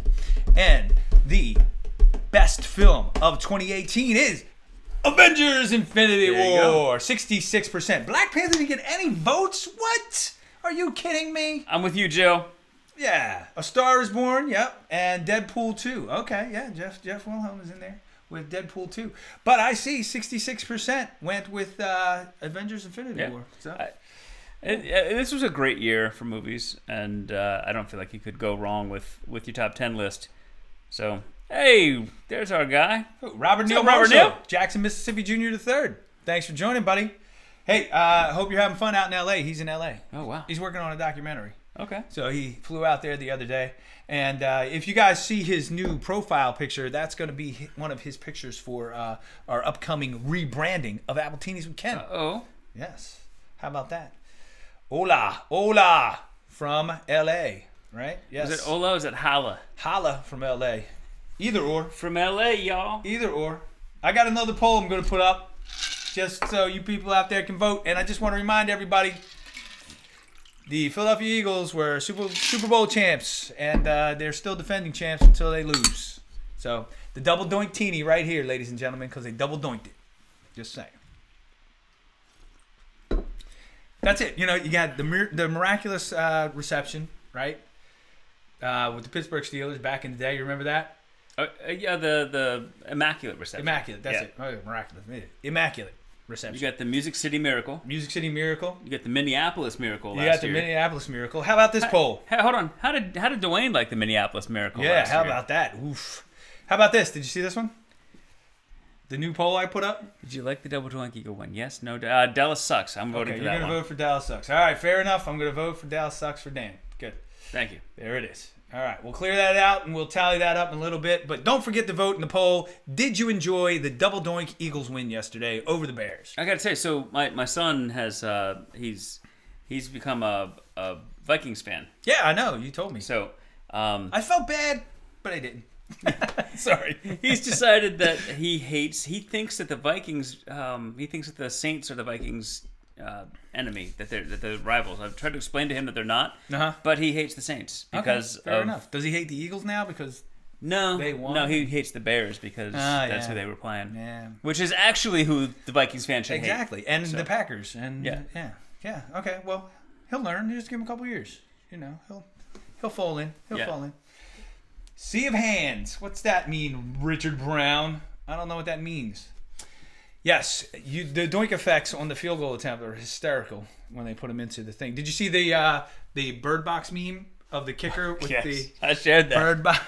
Speaker 2: And the best film of 2018 is Avengers Infinity War. 66%. Black Panther didn't get any votes? What? Are you kidding me?
Speaker 1: I'm with you, Joe.
Speaker 2: Yeah. A Star is Born, yep. And Deadpool 2. Okay, yeah. Jeff Wilhelm is in there with Deadpool 2. But I see 66% went with Avengers Infinity War. So.
Speaker 1: This was a great year for movies, and I don't feel like you could go wrong with your top 10 list. So, hey, there's our guy.
Speaker 2: Robert Neal. Jackson, Mississippi Jr. III. Thanks for joining, buddy. Hey, hope you're having fun out in L.A. He's in L.A.
Speaker 1: Oh, wow.
Speaker 2: He's working on a documentary.
Speaker 1: Okay.
Speaker 2: So he flew out there the other day. And if you guys see his new profile picture, that's going to be one of his pictures for our upcoming rebranding of Appletinis with Ken.
Speaker 1: Uh-oh.
Speaker 2: Yes. How about that? Hola from L.A., right? Yes.
Speaker 1: Is it Ola or is it Hala?
Speaker 2: Hala from L.A. Either or.
Speaker 1: From L.A., y'all.
Speaker 2: Either or. I got another poll I'm going to put up just so you people out there can vote. And I just want to remind everybody, the Philadelphia Eagles were Super Bowl champs, and they're still defending champs until they lose. So the double doink Tini right here, ladies and gentlemen, because they double doinked it. Just saying. That's it. You know, you got the miraculous reception, right? With the Pittsburgh Steelers back in the day. You remember that?
Speaker 1: Yeah, the Immaculate Reception.
Speaker 2: Immaculate. That's it. Oh, miraculous. Immaculate reception.
Speaker 1: You got the Music City Miracle.
Speaker 2: Music City Miracle.
Speaker 1: You got the Minneapolis Miracle last year.
Speaker 2: You got the Minneapolis Miracle. How about this poll?
Speaker 1: Hey, hold on. How did Dwayne like the Minneapolis Miracle last year?
Speaker 2: Yeah, how about that? Oof. How about this? Did you see this one? The new poll I put up?
Speaker 1: Did you like the Double Doink Eagle one? Yes, no. Dallas sucks. I'm voting for that one.
Speaker 2: You're going to vote for Dallas sucks. All right, fair enough. I'm going to vote for Dallas sucks for Dan. Good.
Speaker 1: Thank you.
Speaker 2: There it is. All right, we'll clear that out and we'll tally that up in a little bit. But don't forget to vote in the poll. Did you enjoy the Double Doink Eagles win yesterday over the Bears?
Speaker 1: I got to say, so my son has he's become a Vikings fan.
Speaker 2: Yeah, I know. You told me.
Speaker 1: So
Speaker 2: I felt bad, but I didn't. Sorry.
Speaker 1: He's decided that he thinks that the Vikings, he thinks that the Saints are the Vikings' enemy, that they're rivals. I've tried to explain to him that they're not, but he hates the Saints because
Speaker 2: fair enough. Does he hate the Eagles now because they won?
Speaker 1: No, he hates the Bears because that's who they were playing.
Speaker 2: Yeah.
Speaker 1: Which is actually who the Vikings fan should hate.
Speaker 2: Exactly, and the Packers. And
Speaker 1: yeah.
Speaker 2: Okay, well, he'll learn. Just give him a couple years. You know, he'll fall in. He'll fall in. Sea of Hands. What's that mean, Richard Brown? I don't know what that means. Yes, the doink effects on the field goal attempt are hysterical when they put them into the thing. Did you see the Bird Box meme of the kicker with the
Speaker 1: I shared that.
Speaker 2: Bird Box?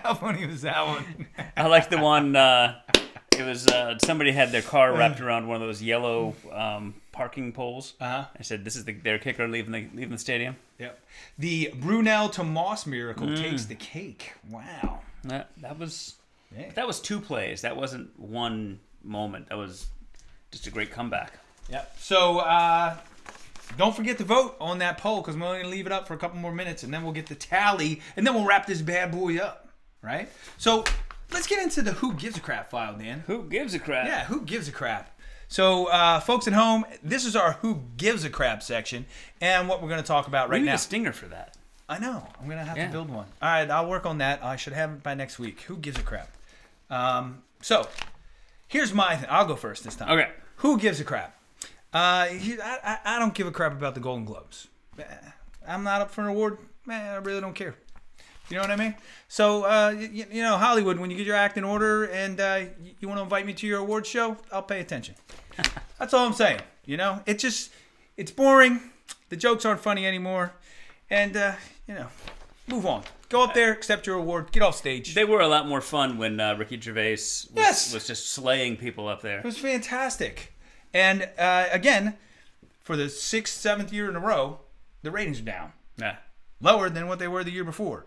Speaker 2: How funny was that one?
Speaker 1: I like the one. It was somebody had their car wrapped around one of those yellow parking poles. I said, "This is their kicker leaving the stadium."
Speaker 2: Yep. The Brunel to Moss miracle takes the cake. Wow.
Speaker 1: That was 2 plays. That wasn't one moment. That was just a great comeback.
Speaker 2: Yep. So don't forget to vote on that poll because we're only going to leave it up for a couple more minutes, and then we'll get the tally, and then we'll wrap this bad boy up, right? So let's get into the Who Gives a Crap file, Dan.
Speaker 1: Who gives a crap?
Speaker 2: Yeah, who gives a crap? So, folks at home, this is our Who Gives a Crap section, and what we're going to talk about right
Speaker 1: We need
Speaker 2: now.
Speaker 1: a stinger for that.
Speaker 2: I know. I'm going to have to build one. All right, I'll work on that. I should have it by next week. Who gives a crap? So, here's my thing. I'll go first this time.
Speaker 1: Okay.
Speaker 2: Who gives a crap? I don't give a crap about the Golden Globes. I'm not up for an award. I really don't care. You know what I mean? So, you know, Hollywood, when you get your act in order and you want to invite me to your award show, I'll pay attention. That's all I'm saying. You know, it's boring. The jokes aren't funny anymore. And, you know, move on. Go up there, accept your award, get off stage.
Speaker 1: They were a lot more fun when Ricky Gervais was just slaying people up there.
Speaker 2: It was fantastic. And, again, for the 6th, 7th year in a row, the ratings are down.
Speaker 1: Yeah.
Speaker 2: Lower than what they were the year before.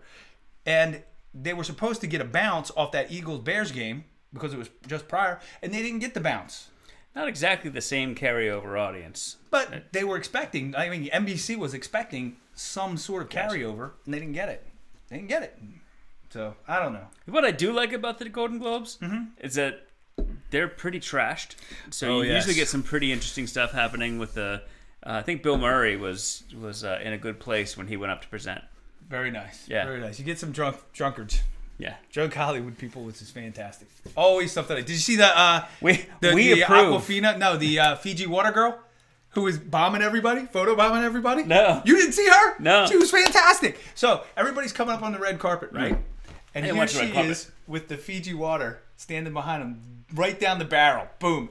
Speaker 2: And they were supposed to get a bounce off that Eagles-Bears game because it was just prior, and they didn't get the bounce.
Speaker 1: Not exactly the same carryover audience.
Speaker 2: But they were expecting, I mean, NBC was expecting some sort of carryover, and they didn't get it. They didn't get it. So, I don't know.
Speaker 1: What I do like about the Golden Globes is that they're pretty trashed. So you usually get some pretty interesting stuff happening with the... I think Bill Murray was in a good place when he went up to present.
Speaker 2: Very nice.
Speaker 1: Yeah.
Speaker 2: Very nice. You get some drunkards.
Speaker 1: Yeah.
Speaker 2: Drunk Hollywood people, which is fantastic. Always something like... Did you see the...
Speaker 1: We
Speaker 2: the
Speaker 1: approve.
Speaker 2: Aquafina? No, the Fiji water girl who was bombing everybody, photo bombing everybody?
Speaker 1: No.
Speaker 2: You didn't see her?
Speaker 1: No.
Speaker 2: She was fantastic. So, everybody's coming up on the red carpet, right? And
Speaker 1: I didn't
Speaker 2: here
Speaker 1: watch the
Speaker 2: she
Speaker 1: red carpet.
Speaker 2: is with the Fiji water standing behind him, right down the barrel. Boom.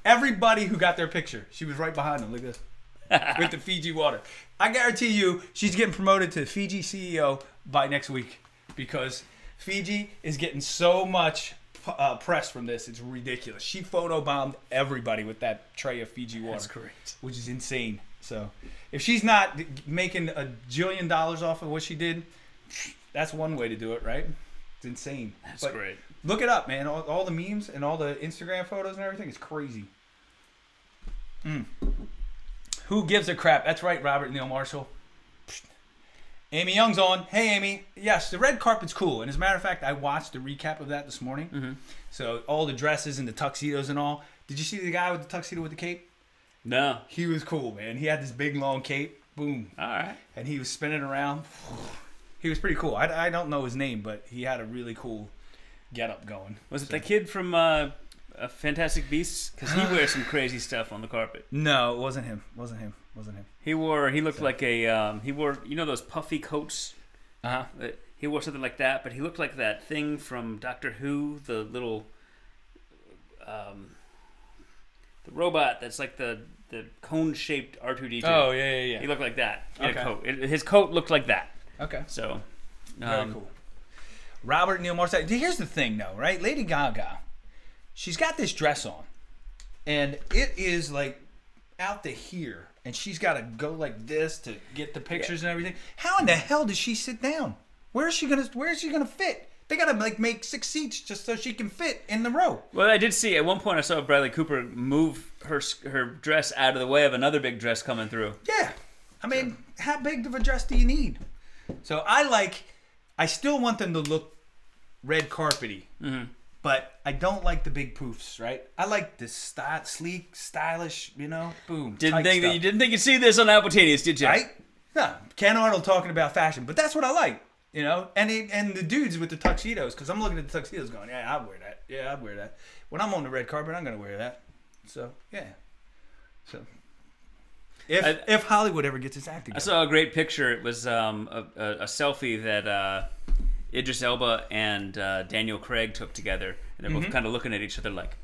Speaker 2: Everybody who got their picture, she was right behind them. Look at this. With the Fiji water. I guarantee you she's getting promoted to Fiji CEO by next week because Fiji is getting so much press from this. It's ridiculous. She photobombed everybody with that tray of Fiji water.
Speaker 1: That's great.
Speaker 2: Which is insane. So if she's not making $1 jillion off of what she did, that's one way to do it, right? It's insane.
Speaker 1: That's great.
Speaker 2: Look it up, man. All the memes and all the Instagram photos and everything is crazy. Who gives a crap? That's right, Robert Neil Marshall. Amy Young's on. Hey, Amy. Yes, the red carpet's cool. And as a matter of fact, I watched the recap of that this morning. So all the dresses and the tuxedos and all. Did you see the guy with the tuxedo with the cape?
Speaker 1: No.
Speaker 2: He was cool, man. He had this big, long cape. Boom.
Speaker 1: All right.
Speaker 2: And he was spinning around. He was pretty cool. I don't know his name, but he had a really cool getup going.
Speaker 1: Was it the kid from Fantastic Beasts? Because he wears some crazy stuff on the carpet.
Speaker 2: No, it wasn't him.
Speaker 1: He looked like a, he wore, you know those puffy coats?
Speaker 2: Uh-huh.
Speaker 1: He wore something like that, but he looked like that thing from Doctor Who, the little, the robot that's like the cone-shaped R2-D2.
Speaker 2: Oh, yeah.
Speaker 1: He looked like that in
Speaker 2: Okay.
Speaker 1: a coat. His coat looked like that.
Speaker 2: Okay.
Speaker 1: So,
Speaker 2: Very cool. Robert Neil Marshall. Here's the thing, though, right? Lady Gaga, she's got this dress on, and it is like out to here, and she's got to go like this to get the pictures and everything. How in the hell does she sit down? Where is she gonna fit? They gotta like make 6 seats just so she can fit in the row.
Speaker 1: Well, I did see at one point I saw Bradley Cooper move her dress out of the way of another big dress coming through.
Speaker 2: Yeah, I mean, how big of a dress do you need? So I still want them to look red carpety, but I don't like the big poofs, right? I like the sleek, stylish, you know, boom.
Speaker 1: You
Speaker 2: tight stuff.
Speaker 1: didn't think you'd see this on Appletinis, did you?
Speaker 2: Right? No, Ken Arnold talking about fashion, but that's what I like, you know. And the dudes with the tuxedos, because I'm looking at the tuxedos, going, yeah, I'd wear that. Yeah, I'd wear that. When I'm on the red carpet, I'm gonna wear that. So yeah. So if Hollywood ever gets its act together,
Speaker 1: I saw a great picture. It was a selfie that Idris Elba and Daniel Craig took together, and they're both kind of looking at each other like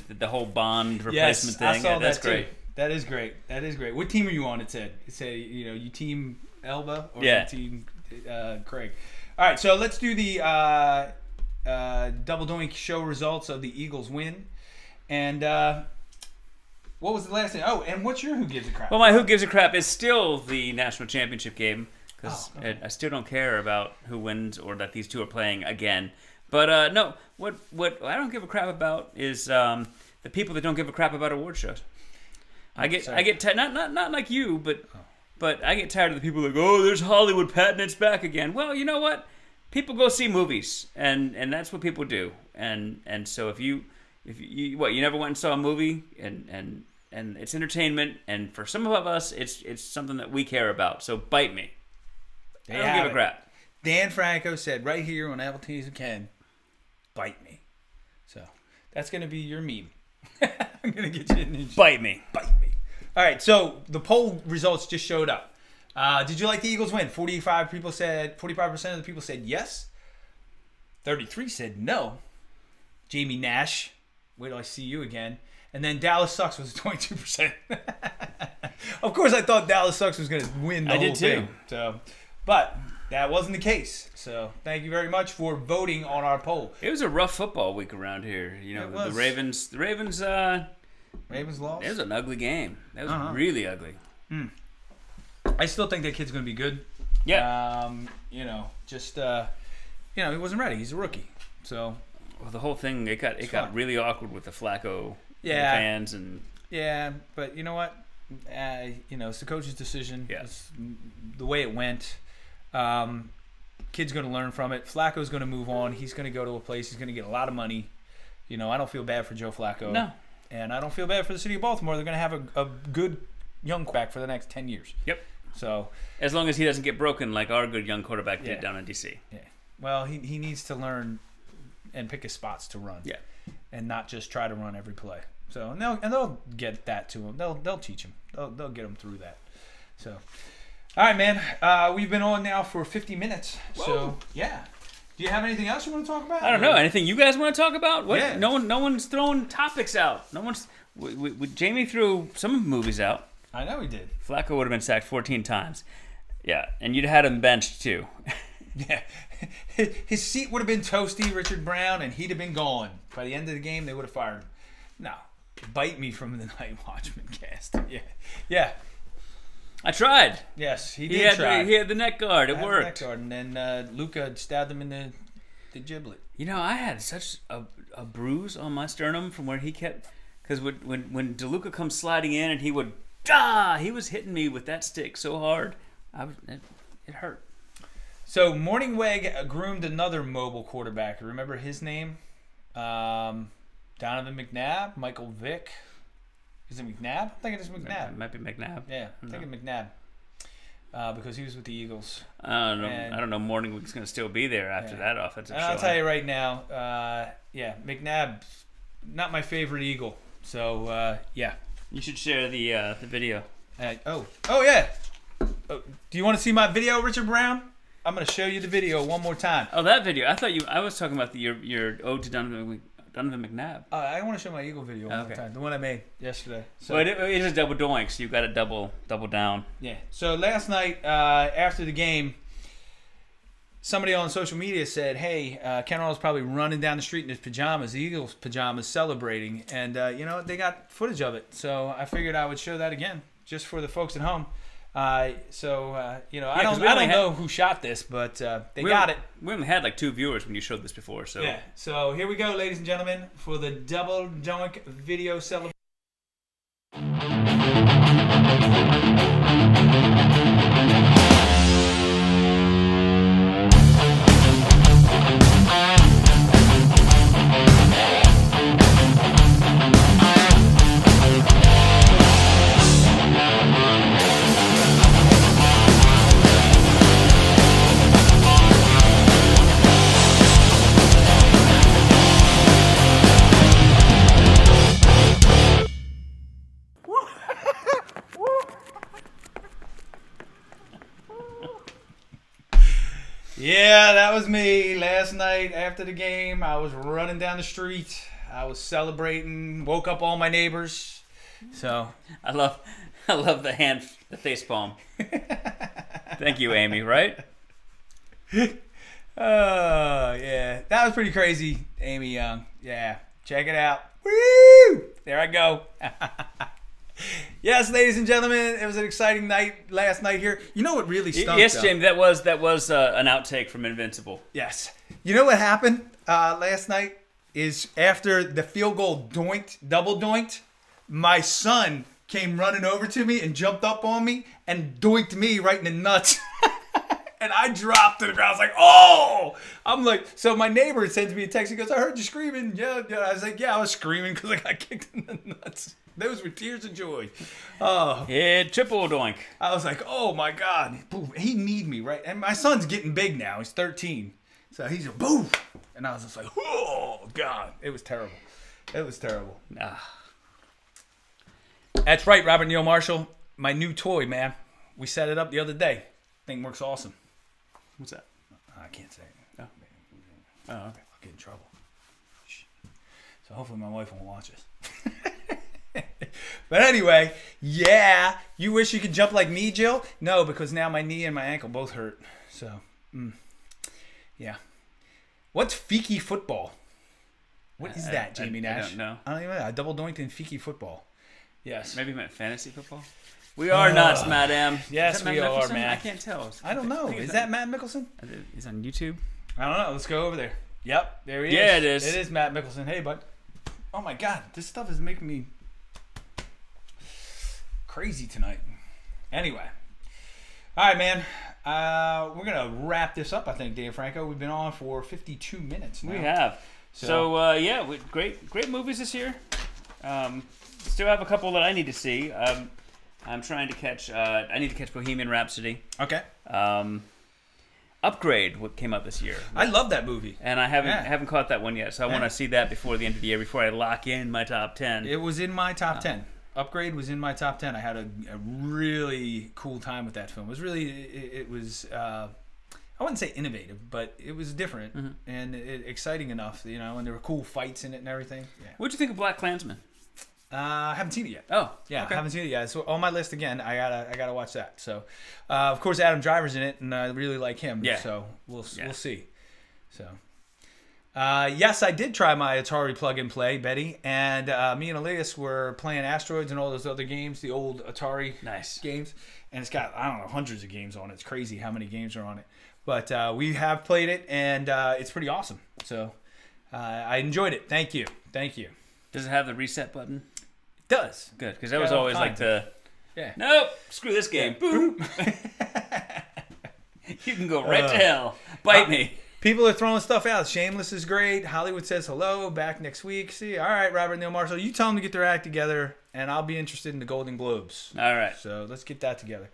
Speaker 1: the whole Bond replacement thing.
Speaker 2: I saw
Speaker 1: That's
Speaker 2: that
Speaker 1: great.
Speaker 2: Too. That is great. What team are you on? It said you team Elba or
Speaker 1: Yeah.
Speaker 2: you team Craig. All right, so let's do the Double Doink show results of the Eagles win. And what was the last thing? Oh, and what's your Who Gives a Crap?
Speaker 1: Well, my Who Gives a Crap is still the national championship game because
Speaker 2: okay.
Speaker 1: I still don't care about who wins or that these two are playing again. But no, what I don't give a crap about is the people that don't give a crap about award shows. I get tired. Not like you, but I get tired of the people like, oh, there's Hollywood patting its back again. Well, you know what? People go see movies, and that's what people do. And so if you never went and saw a movie, and it's entertainment, and for some of us, it's something that we care about. So bite me. I don't give a crap.
Speaker 2: Dan Franco said right here on Appletinis Ken, bite me. So that's gonna be your meme. I'm gonna get you in.
Speaker 1: Bite me.
Speaker 2: Bite me. All right. So the poll results just showed up. Did you like the Eagles win? 45% of the people said yes. 33 said no. Jamie Nash, wait till I see you again. And then Dallas sucks was 22%. Of course, I thought Dallas sucks was going to win the whole thing. So, but that wasn't the case. So thank you very much for voting on our poll.
Speaker 1: It was a rough football week around here. You know, the Ravens. Ravens
Speaker 2: lost.
Speaker 1: It was an ugly game. That was really ugly.
Speaker 2: I still think that kid's going to be good.
Speaker 1: Yeah.
Speaker 2: He wasn't ready. He's a rookie. So.
Speaker 1: Well, the whole thing, it got really awkward with the Flacco fans.
Speaker 2: Yeah, but you know what? It's the coach's decision.
Speaker 1: Yeah.
Speaker 2: It's the way it went. Kid's going to learn from it. Flacco's going to move on. He's going to go to a place. He's going to get a lot of money. I don't feel bad for Joe Flacco.
Speaker 1: No.
Speaker 2: And I don't feel bad for the city of Baltimore. They're going to have a good young quarterback for the next 10 years.
Speaker 1: Yep.
Speaker 2: So
Speaker 1: as long as he doesn't get broken like our good young quarterback did down in D.C.
Speaker 2: Yeah. Well, he needs to learn and pick his spots to run.
Speaker 1: Yeah.
Speaker 2: And not just try to run every play. So and they'll get that to him. They'll teach him. They'll get him through that. So, all right, man. We've been on now for 50 minutes. Whoa. So yeah. Do you have anything else you want to talk about?
Speaker 1: I don't know. Anything you guys want to talk about? What?
Speaker 2: Yeah.
Speaker 1: No one's throwing topics out. No one's. Jamie threw some movies out.
Speaker 2: I know he did.
Speaker 1: Flacco would have been sacked 14 times. Yeah, and you'd had him benched too.
Speaker 2: Yeah. His seat would have been toasty, Richard Brown, and he'd have been gone. By the end of the game, they would have fired him. No. Bite me from the Night Watchman cast. Yeah. Yeah.
Speaker 1: I tried.
Speaker 2: Yes, he did try.
Speaker 1: He had the neck guard. It worked.
Speaker 2: The neck guard, and then Luca stabbed him in the giblet.
Speaker 1: I had such a bruise on my sternum from where he kept... Because when DeLuca comes sliding in and he would... he was hitting me with that stick so hard. It hurt.
Speaker 2: So Morningweg groomed another mobile quarterback. Remember his name? Donovan McNabb, Michael Vick. Is it McNabb? I think it is McNabb.
Speaker 1: It might be McNabb.
Speaker 2: Yeah, I think it's McNabb. Because he was with the Eagles.
Speaker 1: I don't know. Morningweg's going to still be there after that offensive show.
Speaker 2: I'll tell you right now. McNabb, not my favorite Eagle. So yeah.
Speaker 1: You should share the video.
Speaker 2: Yeah. Oh, do you want to see my video, Richard Brown? I'm going to show you the video one more time.
Speaker 1: Oh, that video. I was talking about your ode to Donovan McNabb.
Speaker 2: I want to show my Eagle video one more time. The one I made yesterday. So,
Speaker 1: well, it is a double doink, so you've got to double down.
Speaker 2: Yeah. So last night, after the game, somebody on social media said, hey, Ken Arnold's probably running down the street in his pajamas, the Eagles pajamas, celebrating. And, they got footage of it. So I figured I would show that again, just for the folks at home. I don't know who shot this, but they got it.
Speaker 1: We only had like 2 viewers when you showed this before. So
Speaker 2: yeah. So here we go, ladies and gentlemen, for the double doink video celebration. Yeah, that was me last night after the game. I was running down the street. I was celebrating. Woke up all my neighbors. So
Speaker 1: I love the face palm. Thank you, Amy. Right?
Speaker 2: Oh yeah, that was pretty crazy, Amy Young. Yeah, check it out. Woo! There I go. Yes, ladies and gentlemen, it was an exciting night last night here. You know what really stunk?
Speaker 1: Yes, James, that was an outtake from Invincible.
Speaker 2: Yes. You know what happened last night is after the field goal double doinked, my son came running over to me and jumped up on me and doinked me right in the nuts. And I dropped to the ground. I was like, oh! I'm like, so my neighbor sends me a text. He goes, I heard you screaming. Yeah. I was like, yeah, I was screaming because I got kicked in the nuts. Those were tears of joy. Oh.
Speaker 1: Yeah, triple doink.
Speaker 2: I was like, oh my God. Boom. He need me, right? And my son's getting big now. He's 13. So he's a boom. And I was just like, oh, God. It was terrible. It was terrible. That's right, Robert Neal Marshall. My new toy, man. We set it up the other day. Thing works awesome.
Speaker 1: What's that?
Speaker 2: I can't say it.
Speaker 1: Oh, okay.
Speaker 2: I'll get in trouble. So hopefully my wife won't watch this. But anyway, yeah. You wish you could jump like me, Jill? No, because now my knee and my ankle both hurt. So, yeah. What's Fiki football? What is that, Jamie Nash?
Speaker 1: I don't know.
Speaker 2: I don't even know. I double doinked in Fiki football. Yes.
Speaker 1: Maybe you meant fantasy football? We are nuts, madam.
Speaker 2: Yes, we are, man.
Speaker 1: I can't tell.
Speaker 2: I don't know. Is that Matt Mickelson?
Speaker 1: He's on YouTube.
Speaker 2: I don't know. Let's go over there. Yep, there he is.
Speaker 1: Yeah, it is.
Speaker 2: It is Matt Mickelson. Hey, bud. Oh, my God. This stuff is making me crazy tonight. Anyway. All right, man. We're going to wrap this up, I think, Dan Franco. We've been on for 52 minutes now.
Speaker 1: We have. So yeah, great movies this year. Still have a couple that I need to see. I'm trying to catch. I need to catch Bohemian Rhapsody.
Speaker 2: Okay.
Speaker 1: Upgrade, what came out this year.
Speaker 2: I love that movie.
Speaker 1: And I haven't caught that one yet, so I want to see that before the end of the year, before I lock in my top 10.
Speaker 2: It was in my top 10. Upgrade was in my top 10. I had a really cool time with that film. It was really, it was, I wouldn't say innovative, but it was different and exciting enough, you know, and there were cool fights in it and everything. Yeah.
Speaker 1: What'd you think of Black Klansman?
Speaker 2: I haven't seen it yet.
Speaker 1: Oh,
Speaker 2: yeah,
Speaker 1: okay.
Speaker 2: I haven't seen it yet. So on my list again, I gotta watch that. So, of course, Adam Driver's in it, and I really like him.
Speaker 1: Yeah.
Speaker 2: So we'll see. So, yes, I did try my Atari plug and play, Betty, and me and Elias were playing Asteroids and all those other games, the old Atari games, and it's got hundreds of games on it. It's crazy how many games are on it. But we have played it, and it's pretty awesome. So I enjoyed it. Thank you.
Speaker 1: Does it have the reset button?
Speaker 2: It does.
Speaker 1: Good, because that was always like
Speaker 2: yeah.
Speaker 1: Nope, screw this game. Boom. You can go right to hell. Bite me.
Speaker 2: People are throwing stuff out. Shameless is great. Hollywood Says Hello. Back next week. See, all right, Robert Neal Marshall. You tell them to get their act together, and I'll be interested in the Golden Globes.
Speaker 1: All right.
Speaker 2: So let's get that together.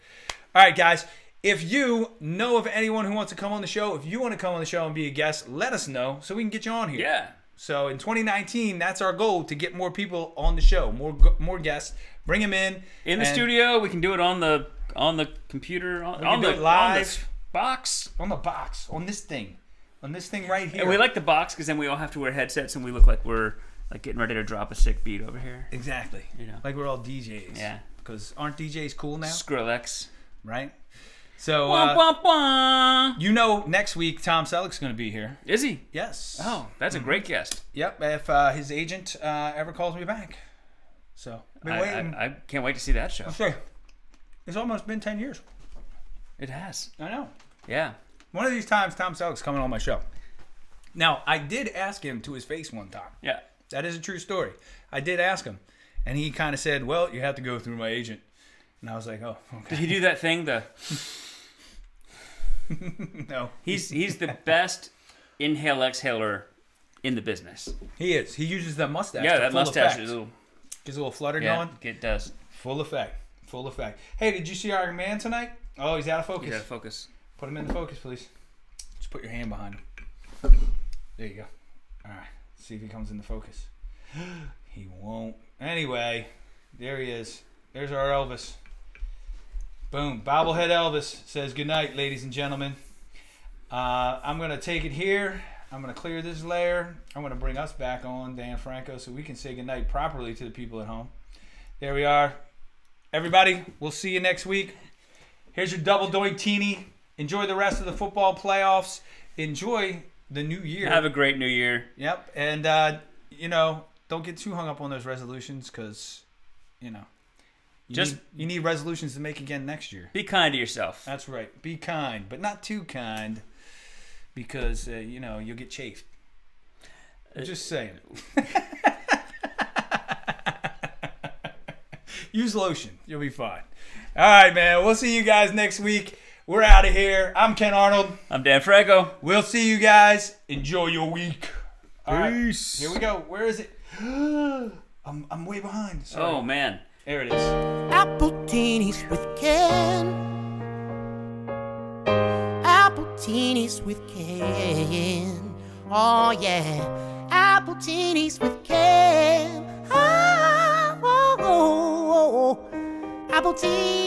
Speaker 2: All right, guys. If you know of anyone who wants to come on the show, if you want to come on the show and be a guest, let us know so we can get you on here.
Speaker 1: Yeah.
Speaker 2: So in 2019, that's our goal, to get more people on the show, more guests, bring them in
Speaker 1: the studio. We can do it on the computer, on the
Speaker 2: live
Speaker 1: box,
Speaker 2: on this thing right here.
Speaker 1: And we like the box because then we all have to wear headsets and we look like we're like getting ready to drop a sick beat over here.
Speaker 2: Exactly.
Speaker 1: You know,
Speaker 2: like we're all DJs.
Speaker 1: Yeah.
Speaker 2: Because aren't DJs cool now?
Speaker 1: Skrillex.
Speaker 2: Right. So,
Speaker 1: wah, wah, wah.
Speaker 2: You know, next week Tom Selleck's going to be here.
Speaker 1: Is he?
Speaker 2: Yes.
Speaker 1: Oh, that's a great guest.
Speaker 2: Yep. If his agent ever calls me back. So,
Speaker 1: I can't wait to see that show.
Speaker 2: Okay. It's almost been 10 years.
Speaker 1: It has.
Speaker 2: I know.
Speaker 1: Yeah.
Speaker 2: One of these times, Tom Selleck's coming on my show. Now, I did ask him to his face one time.
Speaker 1: Yeah.
Speaker 2: That is a true story. I did ask him. And he kind of said, well, you have to go through my agent. And I was like, oh, okay.
Speaker 1: Did he do that thing?
Speaker 2: No.
Speaker 1: He's the best inhale-exhaler in the business.
Speaker 2: He is. He uses that mustache.
Speaker 1: Yeah, that mustache is
Speaker 2: gets a little flutter going.
Speaker 1: It does.
Speaker 2: Full effect. Hey, did you see Iron Man tonight? Oh, he's out of focus.
Speaker 1: He's out of focus.
Speaker 2: Put him in the focus, please. Just put your hand behind him. There you go. All right. See if he comes into focus. He won't. Anyway, there he is. There's our Elvis. Boom. Bobblehead Elvis says goodnight, ladies and gentlemen. I'm going to take it here. I'm going to clear this layer. I'm going to bring us back on, Dan Franco, so we can say goodnight properly to the people at home. There we are. Everybody, we'll see you next week. Here's your double doink Tini. Enjoy the rest of the football playoffs. Enjoy the new year.
Speaker 1: Have a great new year.
Speaker 2: Yep. And, don't get too hung up on those resolutions because, you need resolutions to make again next year.
Speaker 1: Be kind to yourself.
Speaker 2: That's right. Be kind, but not too kind because, you'll get chafed. I'm just saying. Use lotion. You'll be fine. All right, man. We'll see you guys next week. We're out of here. I'm Ken Arnold.
Speaker 1: I'm Dan Franco.
Speaker 2: We'll see you guys. Enjoy your week. All right,
Speaker 1: Peace.
Speaker 2: here we go. Where is it? I'm way behind. Sorry.
Speaker 1: Oh, man.
Speaker 2: There it is.
Speaker 4: Appletinis with Ken. Appletinis with Ken. Oh yeah. Appletinis with Ken. Oh, oh, oh, oh. Appletinis.